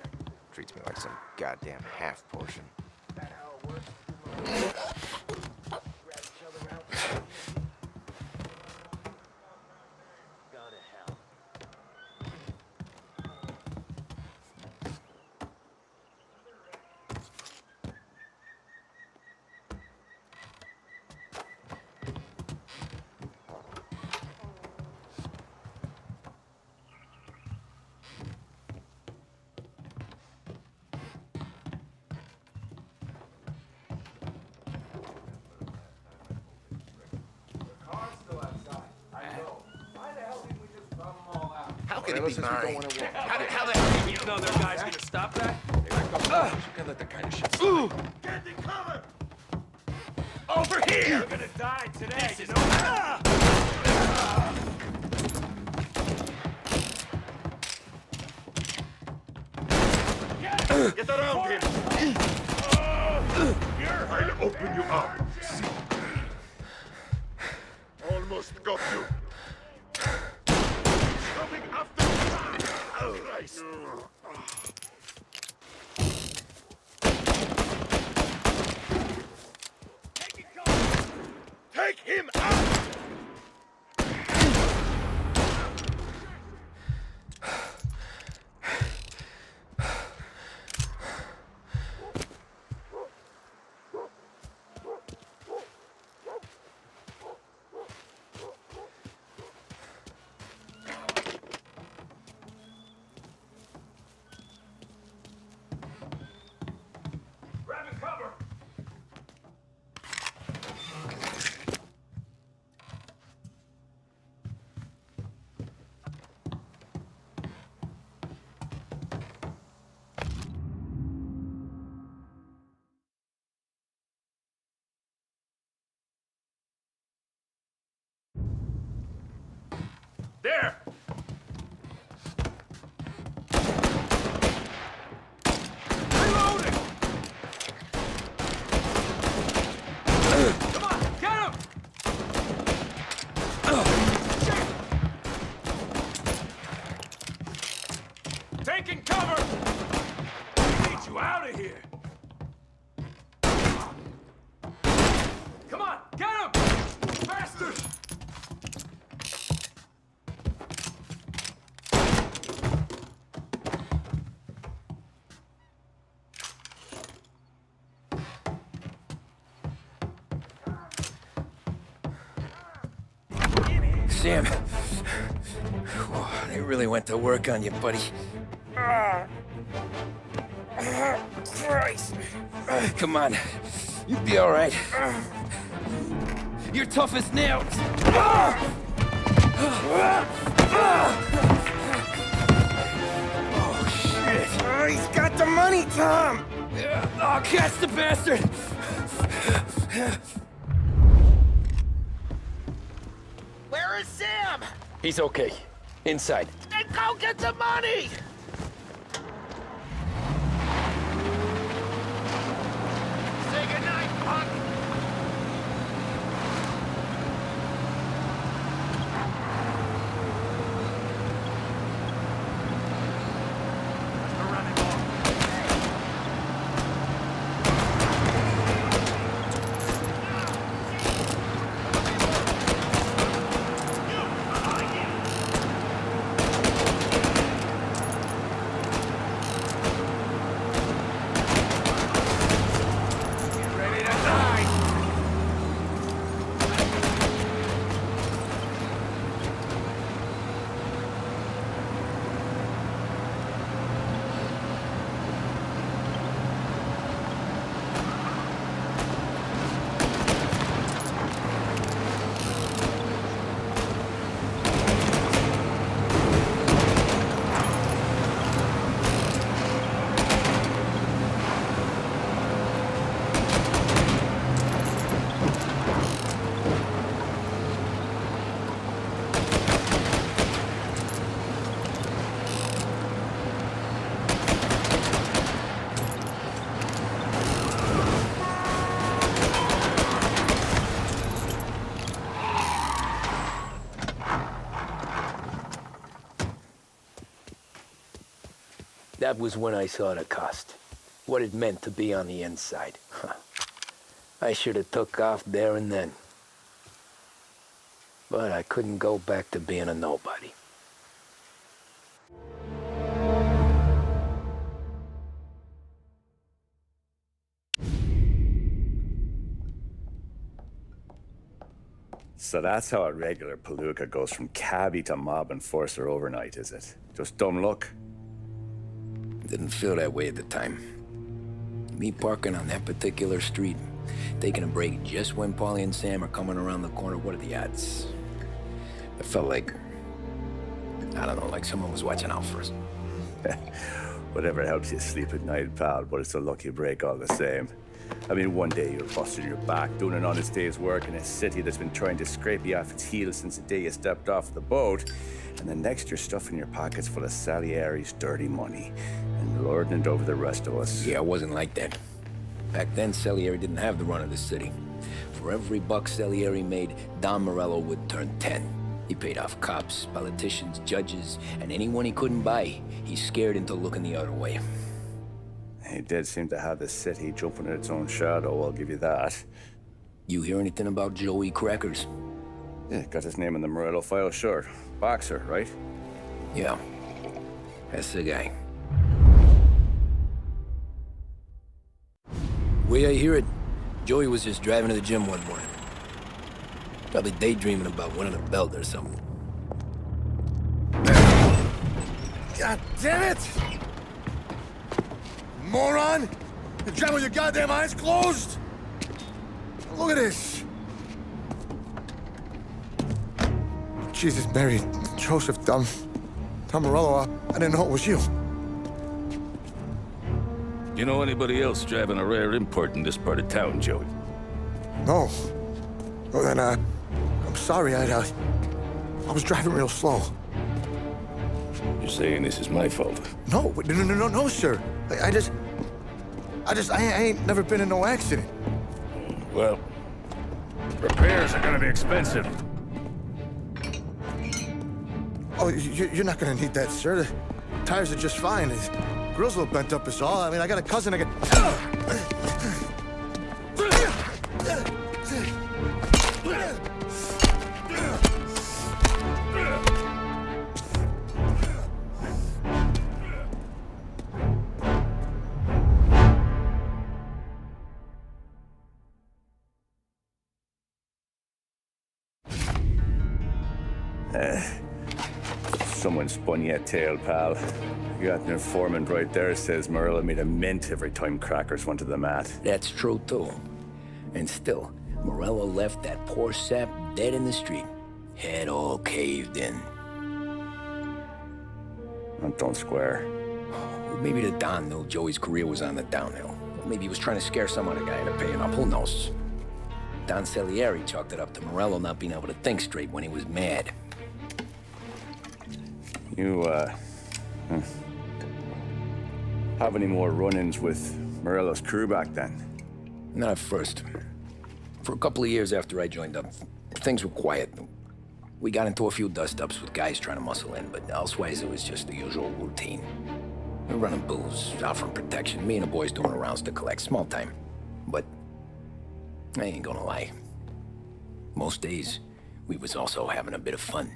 Treats me like some goddamn half portion. That how it works? Grab each other out. Go to hell. How could it be mine? How the hell do you know their guy's gonna stop that? You can't let that kind of shit slide. get the cover! Over here! You're gonna die today, you know? Get around him! I'll open you up. Almost got you. Coming after Christ. Take him out! Grabbing cover! There! Reloading! Come on, get him! Taking cover! We need you out of here! Come on, get him! Faster! Sam. They really went to work on you, buddy. Christ. Come on. You'll be all right. You're tough as nails. Oh, shit. Oh, he's got the money, Tom. Oh, catch the bastard. Where is Sam? He's okay. Inside. Then go get the money! Say goodnight, punk! That was when I saw the cost. What it meant to be on the inside. I should have took off there and then. But I couldn't go back to being a nobody. So that's how a regular palooka goes from cabbie to mob enforcer overnight, is it? Just dumb luck? Didn't feel that way at the time. Me parking on that particular street, taking a break just when Paulie and Sam are coming around the corner, what are the odds? It felt like, I don't know, like someone was watching out for us. Whatever helps you sleep at night, pal, but it's a lucky break all the same. I mean, one day you're busting your back, doing an honest day's work in a city that's been trying to scrape you off its heels since the day you stepped off the boat, and the next you're stuffing your pockets full of Salieri's dirty money and lording it over the rest of us. Yeah, it wasn't like that. Back then, Salieri didn't have the run of the city. For every buck Salieri made, Don Morello would turn 10. He paid off cops, politicians, judges, and anyone he couldn't buy, he scared into looking the other way. He did seem to have the city jumping at its own shadow, I'll give you that. You hear anything about Joey Crackers? Yeah, got his name in the Morello file, sure. Boxer, right? Yeah, that's the guy. Way I hear it, Joey was just driving to the gym one morning. Probably daydreaming about winning a belt or something. God damn it! Moron! You're driving with your goddamn eyes closed? Look at this! Jesus, Mary, Joseph, Tom Morello, I didn't know it was you. You know anybody else driving a rare import in this part of town, Joey? No. Well, then, I'm sorry, I was driving real slow. You're saying this is my fault? No, sir. I ain't never been in no accident. Well, repairs are gonna be expensive. Oh, you're not gonna need that, sir. The tires are just fine. The grill's a little bent up is all. I mean, I got a cousin I can... Someone spun you a tail, pal. You got an informant right there says Morello made a mint every time Crackers went to the mat. That's true, too. And still, Morello left that poor sap dead in the street. Head all caved in. Don't square. Well, maybe the Don knew Joey's career was on the downhill. Maybe he was trying to scare some other guy into paying up, who knows? Don Salieri chalked it up to Morello not being able to think straight when he was mad. You, have any more run-ins with Morello's crew back then? Not at first. For a couple of years after I joined up, things were quiet. We got into a few dust-ups with guys trying to muscle in, but elsewise it was just the usual routine. We're running booze, offering protection, me and the boys doing rounds to collect, small time. But I ain't gonna lie. Most days, we was also having a bit of fun.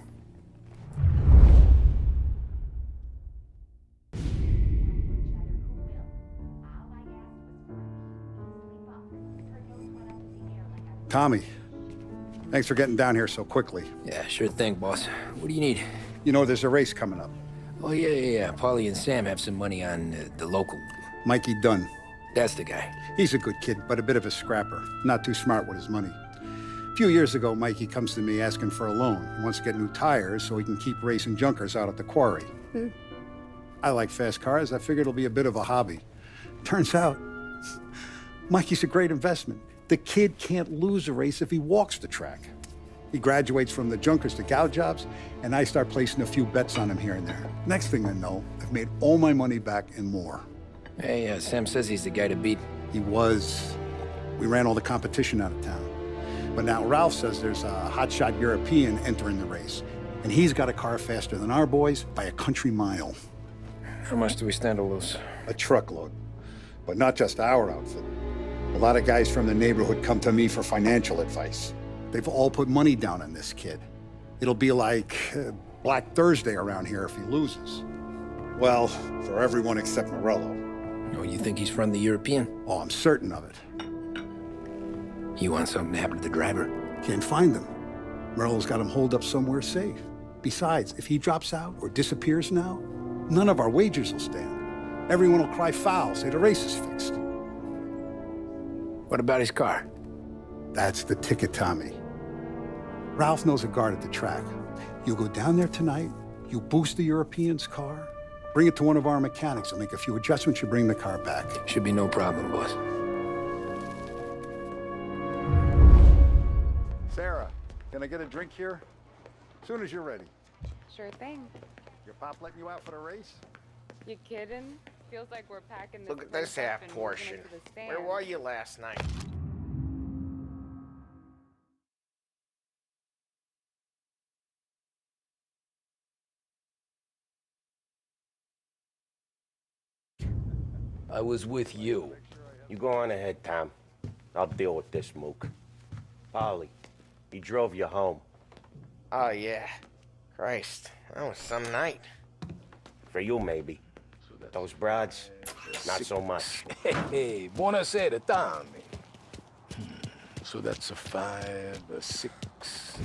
Tommy, thanks for getting down here so quickly. Yeah, sure thing, boss. What do you need? You know, there's a race coming up. Oh, yeah. Paulie and Sam have some money on the local. Mikey Dunn. That's the guy. He's a good kid, but a bit of a scrapper. Not too smart with his money. A few years ago, Mikey comes to me asking for a loan. He wants to get new tires so he can keep racing junkers out at the quarry. I like fast cars. I figured it'll be a bit of a hobby. Turns out, Mikey's a great investment. The kid can't lose a race if he walks the track. He graduates from the junkers to gal jobs, and I start placing a few bets on him here and there. Next thing I know, I've made all my money back and more. Hey, Sam says he's the guy to beat. He was. We ran all the competition out of town. But now Ralph says there's a hotshot European entering the race, and he's got a car faster than our boys by a country mile. How much do we stand to lose? A truckload. But not just our outfit. A lot of guys from the neighborhood come to me for financial advice. They've all put money down on this kid. It'll be like Black Thursday around here if he loses. Well, for everyone except Morello. Oh, you think he's from the European? Oh, I'm certain of it. You want something to happen to the driver? Can't find him. Morello's got him holed up somewhere safe. Besides, if he drops out or disappears now, none of our wagers will stand. Everyone will cry foul, say the race is fixed. What about his car? That's the ticket, Tommy. Ralph knows a guard at the track. You go down there tonight, you boost the European's car, bring it to one of our mechanics, and make a few adjustments, you bring the car back. Should be no problem, boss. Sarah, can I get a drink here? As soon as you're ready. Sure thing. Your pop letting you out for the race? You kidding? Feels like we're packing this. Look at this half portion. Where were you last night? I was with you. You go on ahead, Tom. I'll deal with this mook. Polly, he drove you home. Oh, yeah. Christ, that was some night. For you, maybe. Those broads, not so much. Hey, buonasera, Tommy. So that's a 5, a 6.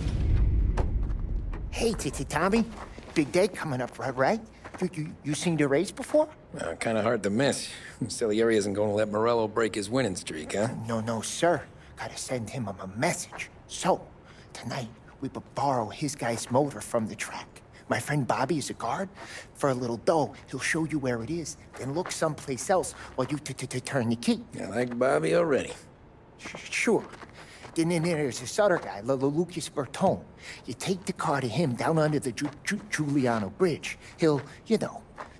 Hey, Tommy. Big day coming up, right? You seen the race before? Kind of hard to miss. Salieri isn't going to let Morello break his winning streak, huh? No, sir. Gotta send him a message. So, tonight, we borrow his guy's motor from the track. My friend Bobby is a guard. For a little dough, he'll show you where it is, then look someplace else while you turn the key. I like Bobby already. Sure. Then there's this other guy, Lucas Bertone. You take the car to him down under the Giuliano Bridge. He'll,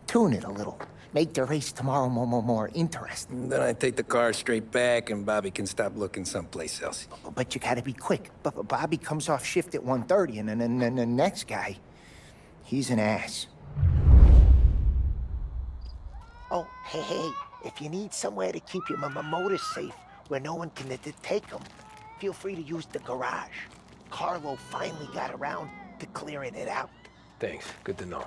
tune it a little. Make the race tomorrow more interesting. Then I take the car straight back and Bobby can stop looking someplace else. But you gotta be quick. But Bobby comes off shift at 1:30, and then the next guy, he's an ass. Oh, hey, if you need somewhere to keep your motor safe where no one can take them, feel free to use the garage. Carlo finally got around to clearing it out. Thanks. Good to know.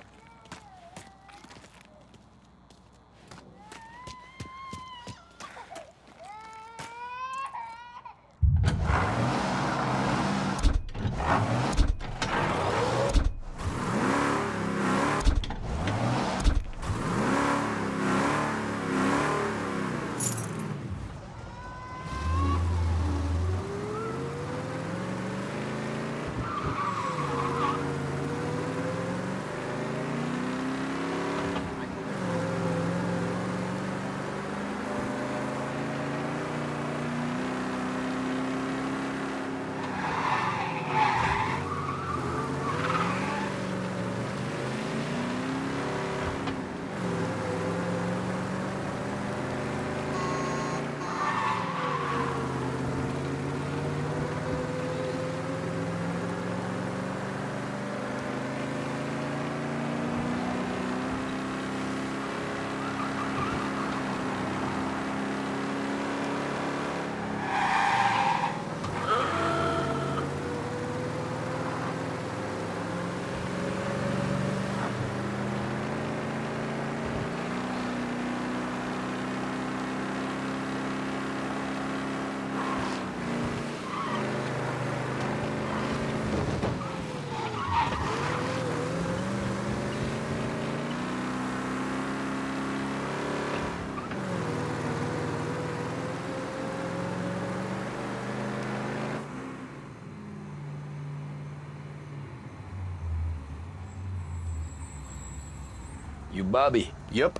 You Bobby? Yep.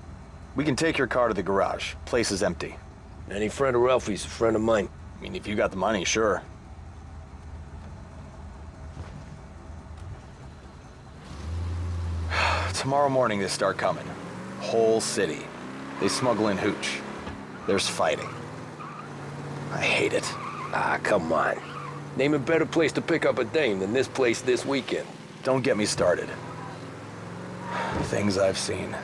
We can take your car to the garage. Place is empty. Any friend of Ralphie's a friend of mine. I mean, if you got the money, sure. Tomorrow morning they start coming. Whole city. They smuggle in hooch. There's fighting. I hate it. Ah, come on. Name a better place to pick up a dame than this place this weekend. Don't get me started. Things I've seen.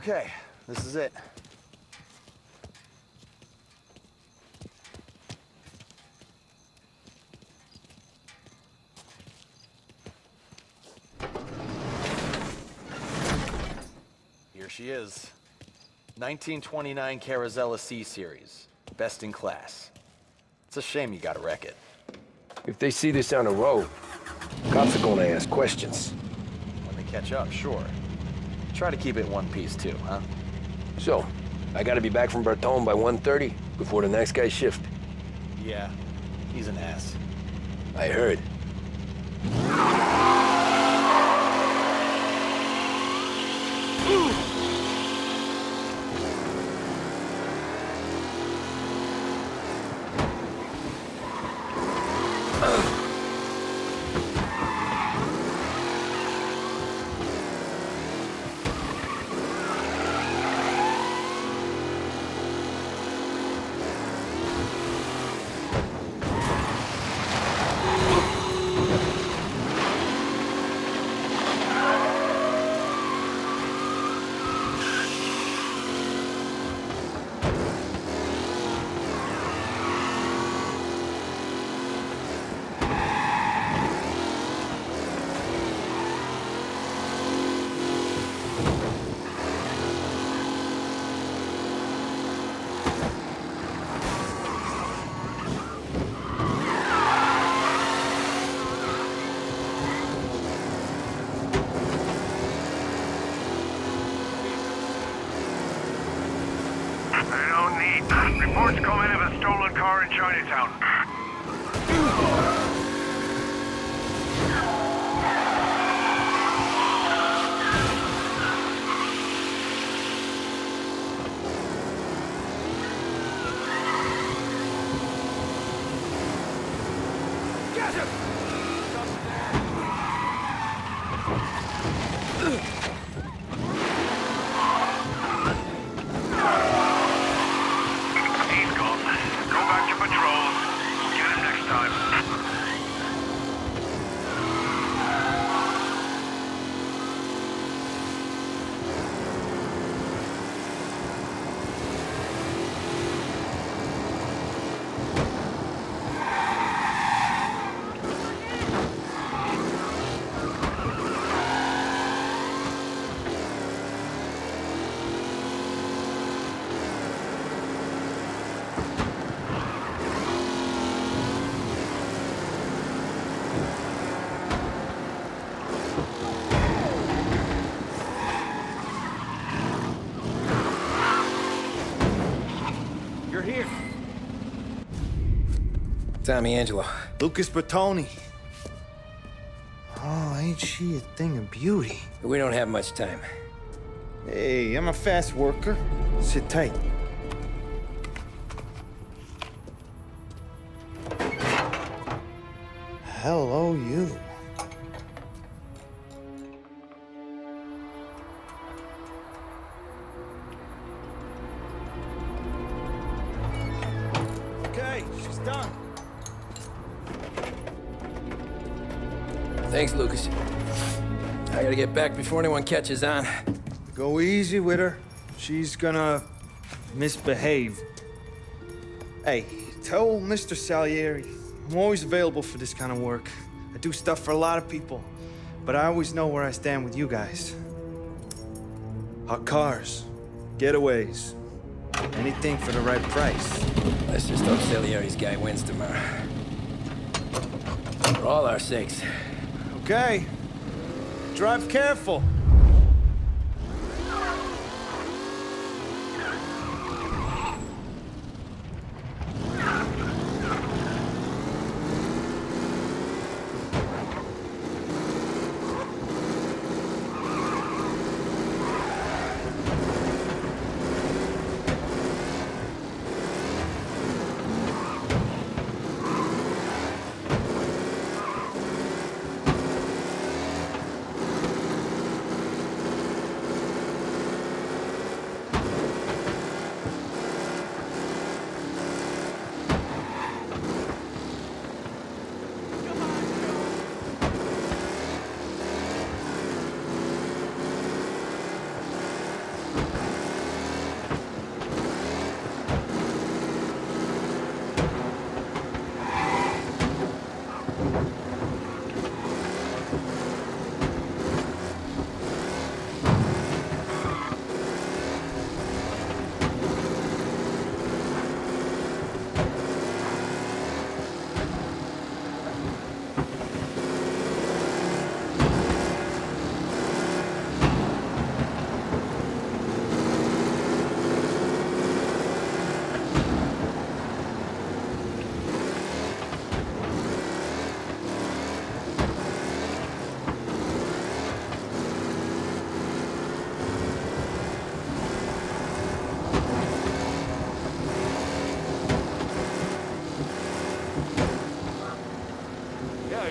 Okay, this is it. Here she is. 1929 Carazella C-Series. Best in class. It's a shame you gotta wreck it. If they see this on the road, cops are gonna ask questions. When they catch up, sure. Try to keep it in one piece too, huh? So, I gotta be back from Bertone by 1:30 before the next guy shift. Yeah, he's an ass. I heard. Reports come in of a stolen car in Chinatown. Get him! Here. Tommy Angelo. Lucas Bertoni. Oh, ain't she a thing of beauty? We don't have much time. Hey, I'm a fast worker. Sit tight. Hello, you. Okay, she's done. Thanks, Lucas. I gotta get back before anyone catches on. Go easy with her. She's gonna misbehave. Hey, tell Mr. Salieri I'm always available for this kind of work. I do stuff for a lot of people, but I always know where I stand with you guys. Hot cars, getaways, anything for the right price. Let's just hope Salieri's guy wins tomorrow. For all our sakes. Okay. Drive careful.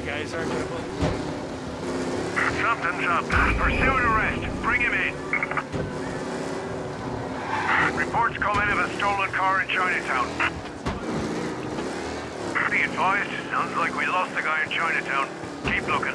guys aren't gonna believe. Something's up. Pursue and arrest. Bring him in. Reports come in of a stolen car in Chinatown. Be advised, sounds like we lost the guy in Chinatown. Keep looking.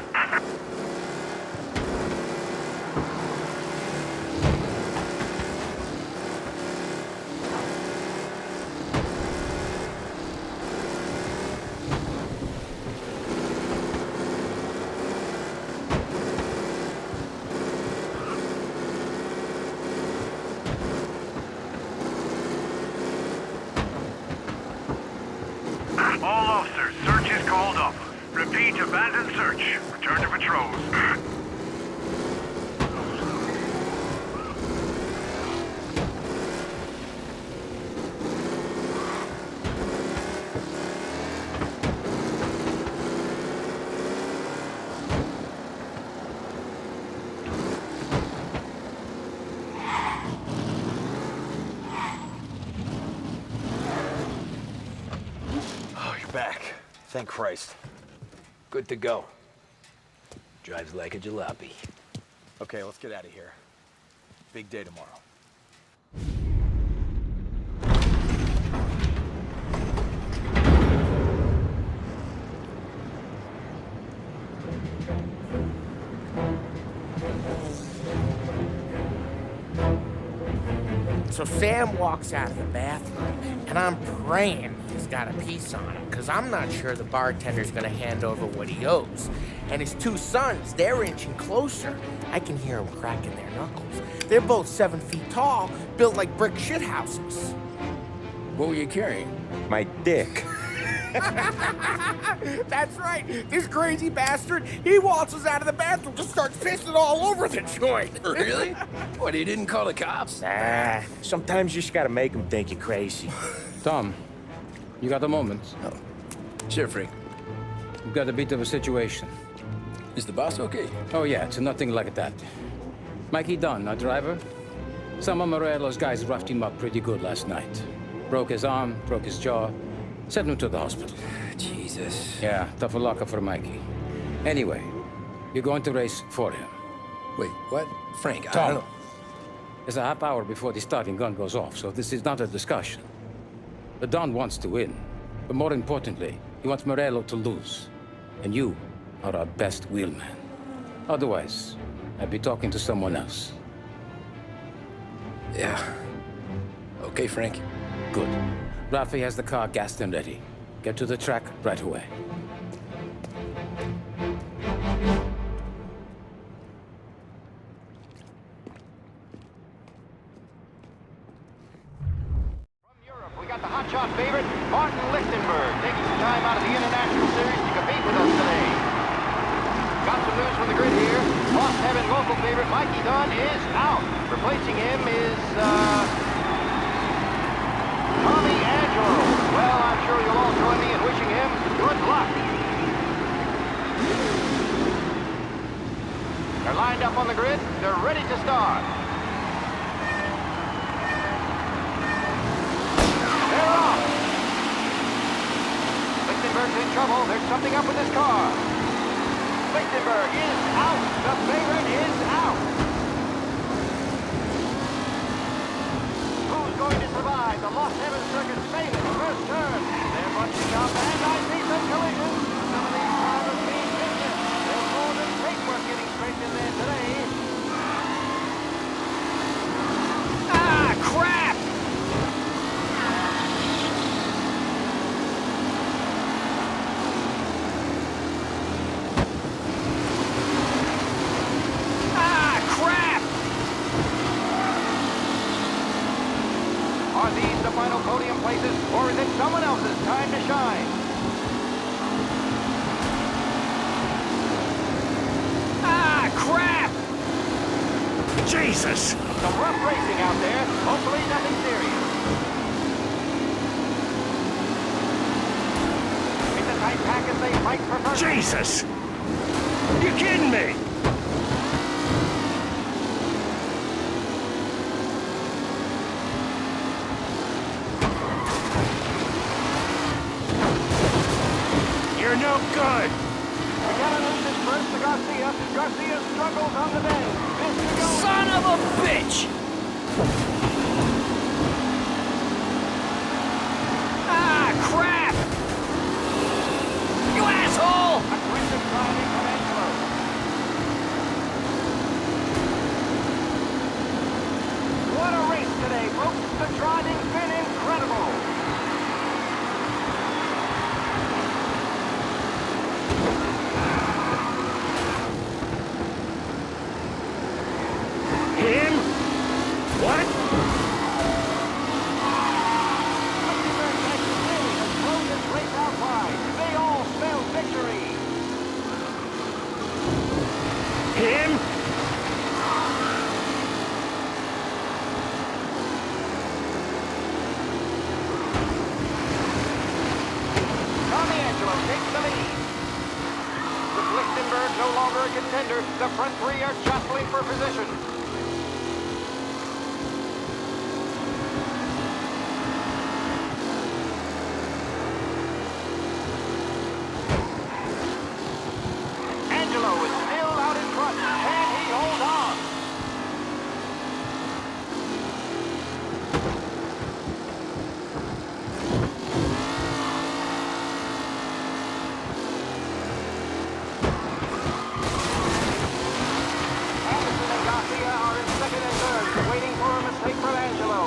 All officers, search is called off. Repeat, abandon search. Return to patrols. Oh, you're back. Thank Christ. Good to go. Drives like a jalopy. Okay, let's get out of here. Big day tomorrow. So Sam walks out of the bathroom, and I'm praying he's got a piece on him, because I'm not sure the bartender's gonna hand over what he owes. And his two sons, they're inching closer. I can hear them cracking their knuckles. They're both 7 feet tall, built like brick shithouses. What were you carrying? My dick. That's right. This crazy bastard, he waltzes out of the bathroom, just starts pissing all over the joint. Really? What, he didn't call the cops? Nah, sometimes you just gotta make them think you're crazy. Tom, you got a moment? No. Sure, Frank. We've got a bit of a situation. Is the boss okay? Oh yeah, it's nothing like that. Mikey Dunn, our driver. Some of Morello's guys roughed him up pretty good last night. Broke his arm, broke his jaw. Sent him to the hospital. Jesus. Yeah, tough luck for Mikey. Anyway, you're going to race for him. Wait, what? Frank, I Tom, don't... there's a half hour before the starting gun goes off, so this is not a discussion. The Don wants to win, but more importantly, he wants Morello to lose. And you are our best wheelman. Otherwise, I'd be talking to someone else. Yeah. Okay, Frank. Good. Rafi has the car gassed and ready. Get to the track right away. We got the hotshot favorite, Martin Lichtenberg, taking some time out of the International Series to compete with us today. Got some news from the grid here. Lost Heaven local favorite Mikey Dunn is out. Replacing him is, Tommy Angelo. Well, I'm sure you'll all join me in wishing him good luck. They're lined up on the grid. They're ready to start. They're off. Lichtenberg's in trouble. There's something up with this car. Lichtenberg is out. The favorite is out. Who's going to survive the Lost Heaven Circuit's famous first turn? They're bunching up, and I see some collisions. Some of these cars are being vicious. There's more than paintwork getting scraped in there today. Ah, crap! Are these the final podium places, or is it someone else's time to shine? Ah, crap! Jesus! Some rough racing out there. Hopefully nothing serious. It's a tight pack as they fight for first. Jesus! You kidding me? You're no good! Garcia. Garcia struggles on the bend. This to go. Son of a bitch! Ah, crap! You asshole! Aggressive driving from Angelo. What a race today, folks. The driving's been incredible. Him? What? They all spell victory. Him? Tommy Angelo takes the lead. With Lichtenberg no longer a contender, the front three are jostling for position. Angelo is still out in front. Can he hold on? Anderson and Garcia are in second and third, waiting for a mistake from Angelo.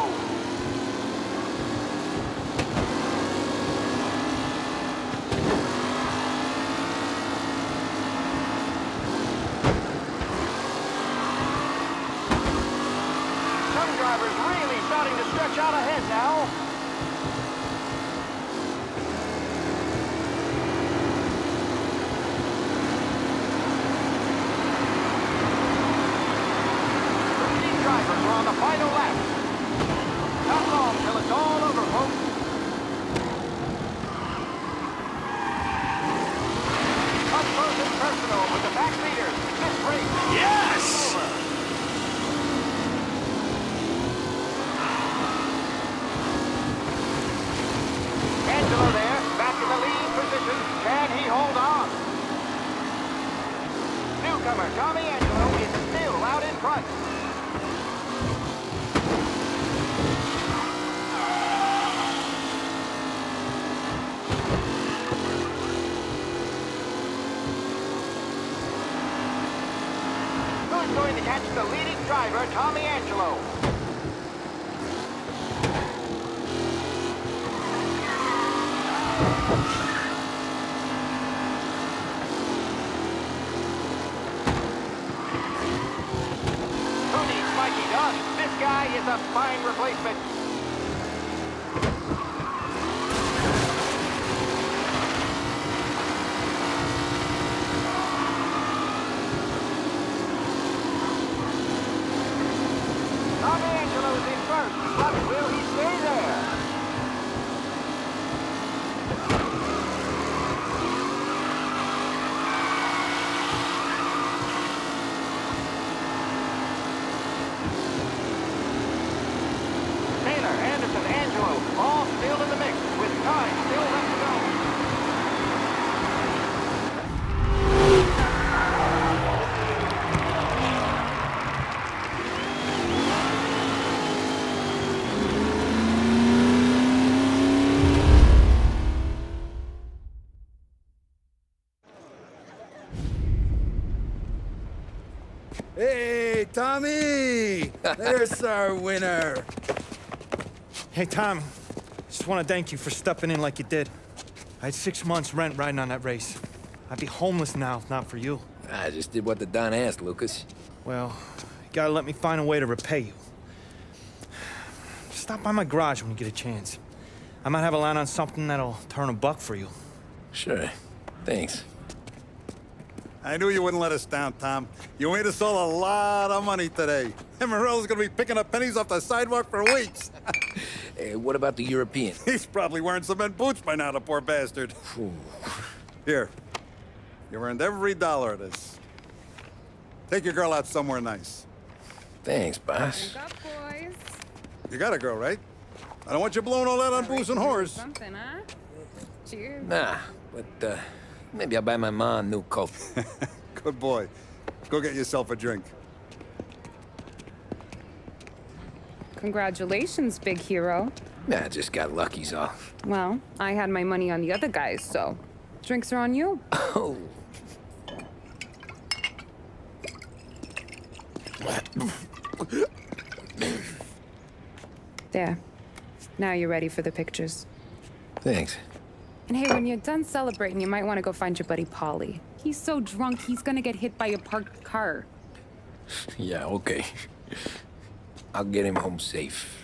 Some drivers really starting to stretch out ahead now. The lead drivers are on the final lap. Not long till it's all over, folks. Up close and personal with the back leaders. This race is over. Angelo there, back in the lead position. Can he hold on? Newcomer Tommy Angelo is still out in front. Who's going to catch the leading driver, Tommy Angelo? Who needs Mikey Dunn? This guy is a fine replacement. Tommy Angelo's in first, but will he stay there? Taylor, Anderson, Angelo, all still in the mix, with time still left to go. Hey, Tommy! There's our winner. Hey, Tommy. Just want to thank you for stepping in like you did. I had 6 months rent riding on that race. I'd be homeless now if not for you. I just did what the Don asked, Lucas. Well, you gotta let me find a way to repay you. Stop by my garage when you get a chance. I might have a line on something that'll turn $1 for you. Sure. Thanks. I knew you wouldn't let us down, Tom. You made us all a lot of money today. And Morello's gonna be picking up pennies off the sidewalk for weeks. Hey, what about the European? He's probably wearing cement boots by now, the poor bastard. Here. You earned every dollar of this. Take your girl out somewhere nice. Thanch, boss. Wake up, boys. You got a girl, right? I don't want you blowing all that on booze and whores. Something, huh? Cheers. Nah, but maybe I'll buy my mom a new coat. Good boy. Go get yourself a drink. Congratulations, big hero. Nah, just got lucky's all. Well, I had my money on the other guys, so drinks are on you. Oh. There. Now you're ready for the pictures. Thanks. And hey, when you're done celebrating, you might want to go find your buddy Paulie. He's so drunk, he's gonna get hit by a parked car. Yeah, okay. I'll get him home safe.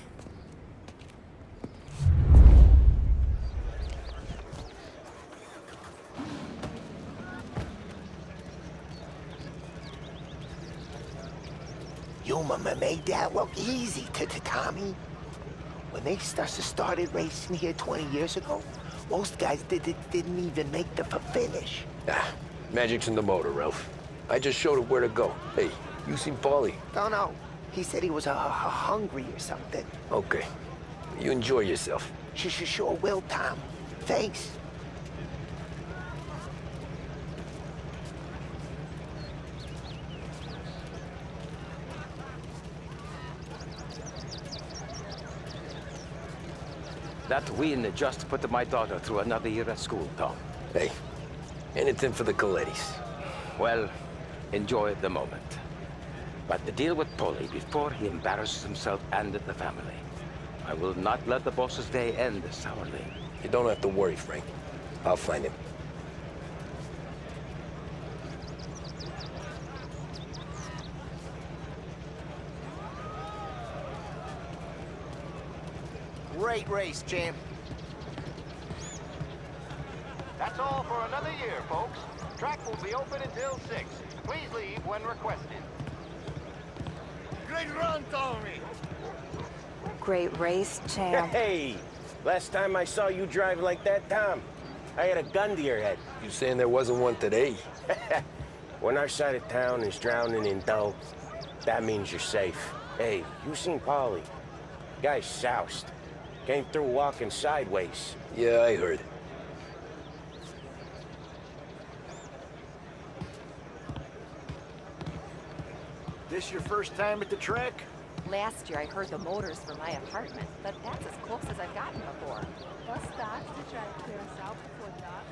You made that look easy to Tommy. When they started racing here 20 years ago, most guys didn't even make the finish. Ah, magic's in the motor, Ralph. I just showed it where to go. Hey, you seen Paulie? Don't know. He said he was hungry or something. Okay. You enjoy yourself. Sure will, Tom. Thanks. That win just put my daughter through another year at school, Tom. Hey, anything for the Colettis. Well, enjoy the moment. But the deal with Paulie before he embarrasses himself and the family. I will not let the boss's day end sourly. You don't have to worry, Frank. I'll find him. Great race, champ. That's all for another year, folks. Track will be open until 6. Please leave when requested. Great run, Tommy! Great race, champ. Hey! Last time I saw you drive like that, Tom, I had a gun to your head. You saying there wasn't one today? When our side of town is drowning in dough, that means you're safe. Hey, you seen Paulie? Guy's soused. Came through walking sideways. Yeah, I heard. This your first time at the track? Last year I heard the motors for my apartment, but that's as close as I've gotten before. Bus stops to try to clear us out before dark.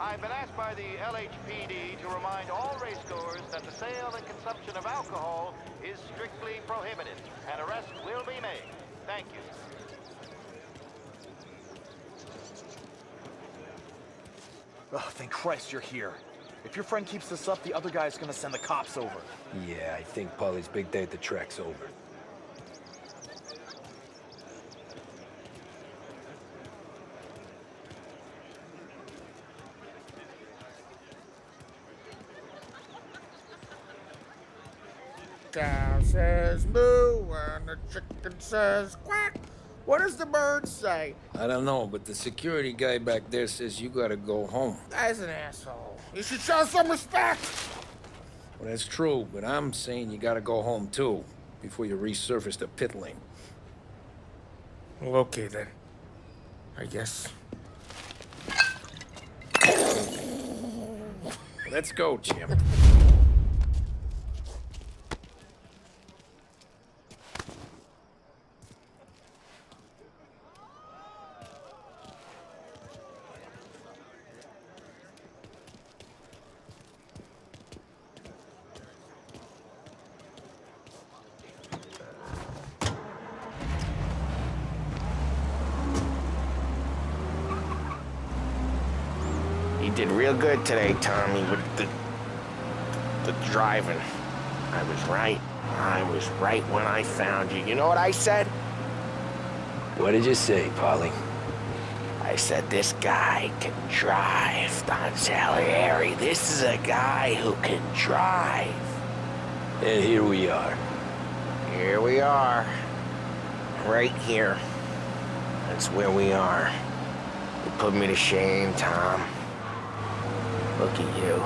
I've been asked by the LHPD to remind all racegoers that the sale and consumption of alcohol is strictly prohibited. An arrest will be made. Thank you. Oh, thank Christ you're here. If your friend keeps this up, the other guy's gonna send the cops over. Yeah, I think Paulie's big day at the track's over. Cow says moo and the chicken says quack. What does the bird say? I don't know, but the security guy back there says you gotta go home. Guy's an asshole. You should show some respect. Well, that's true, but I'm saying you gotta go home too, before you resurface the pit lane. Well, okay then. I guess. Let's go, champ. You did real good today, Tommy, with the driving. I was right. I was right when I found you. You know what I said? What did you say, Paulie? I said, this guy can drive, Don Salieri. This is a guy who can drive. And here we are. Here we are. Right here. That's where we are. You put me to shame, Tom. Look at you.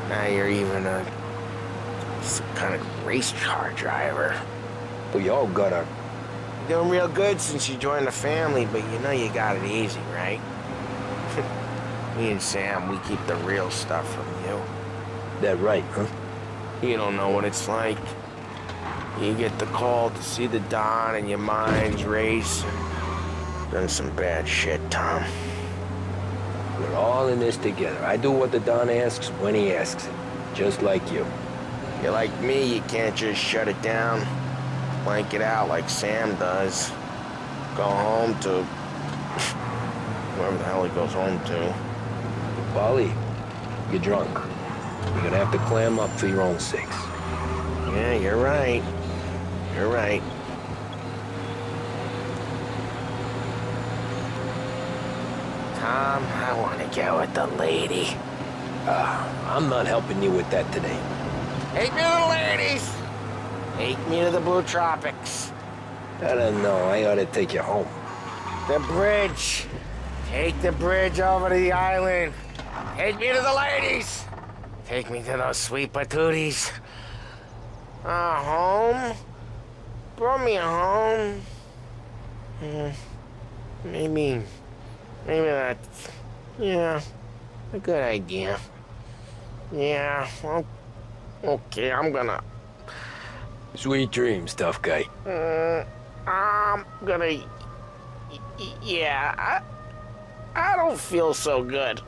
Now you're even some kind of race car driver. We all got our Doing real good since you joined the family, but you know you got it easy, right? Me and Sam, we keep the real stuff from you. That right, huh? You don't know what it's like. You get the call to see the Don and your mind's racing. Done some bad shit, Tom. We're all in this together. I do what the Don asks when he asks it. Just like you. You're like me, you can't just shut it down. Blank it out like Sam does. Go home to... whoever the hell he goes home to. Paulie, you're drunk. You're gonna have to clam up for your own sakes. Yeah, you're right. You're right. Tom, I want to get with the lady. I'm not helping you with that today. Take me to the ladies! Take me to the Blue Tropics. I don't know. I ought to take you home. The bridge. Take the bridge over to the island. Take me to the ladies. Take me to those sweet patooties. Home? Brought me home. Maybe that's... yeah, a good idea. Yeah, well, okay, I'm gonna... Sweet dreams, tough guy. I'm gonna... yeah, I don't feel so good.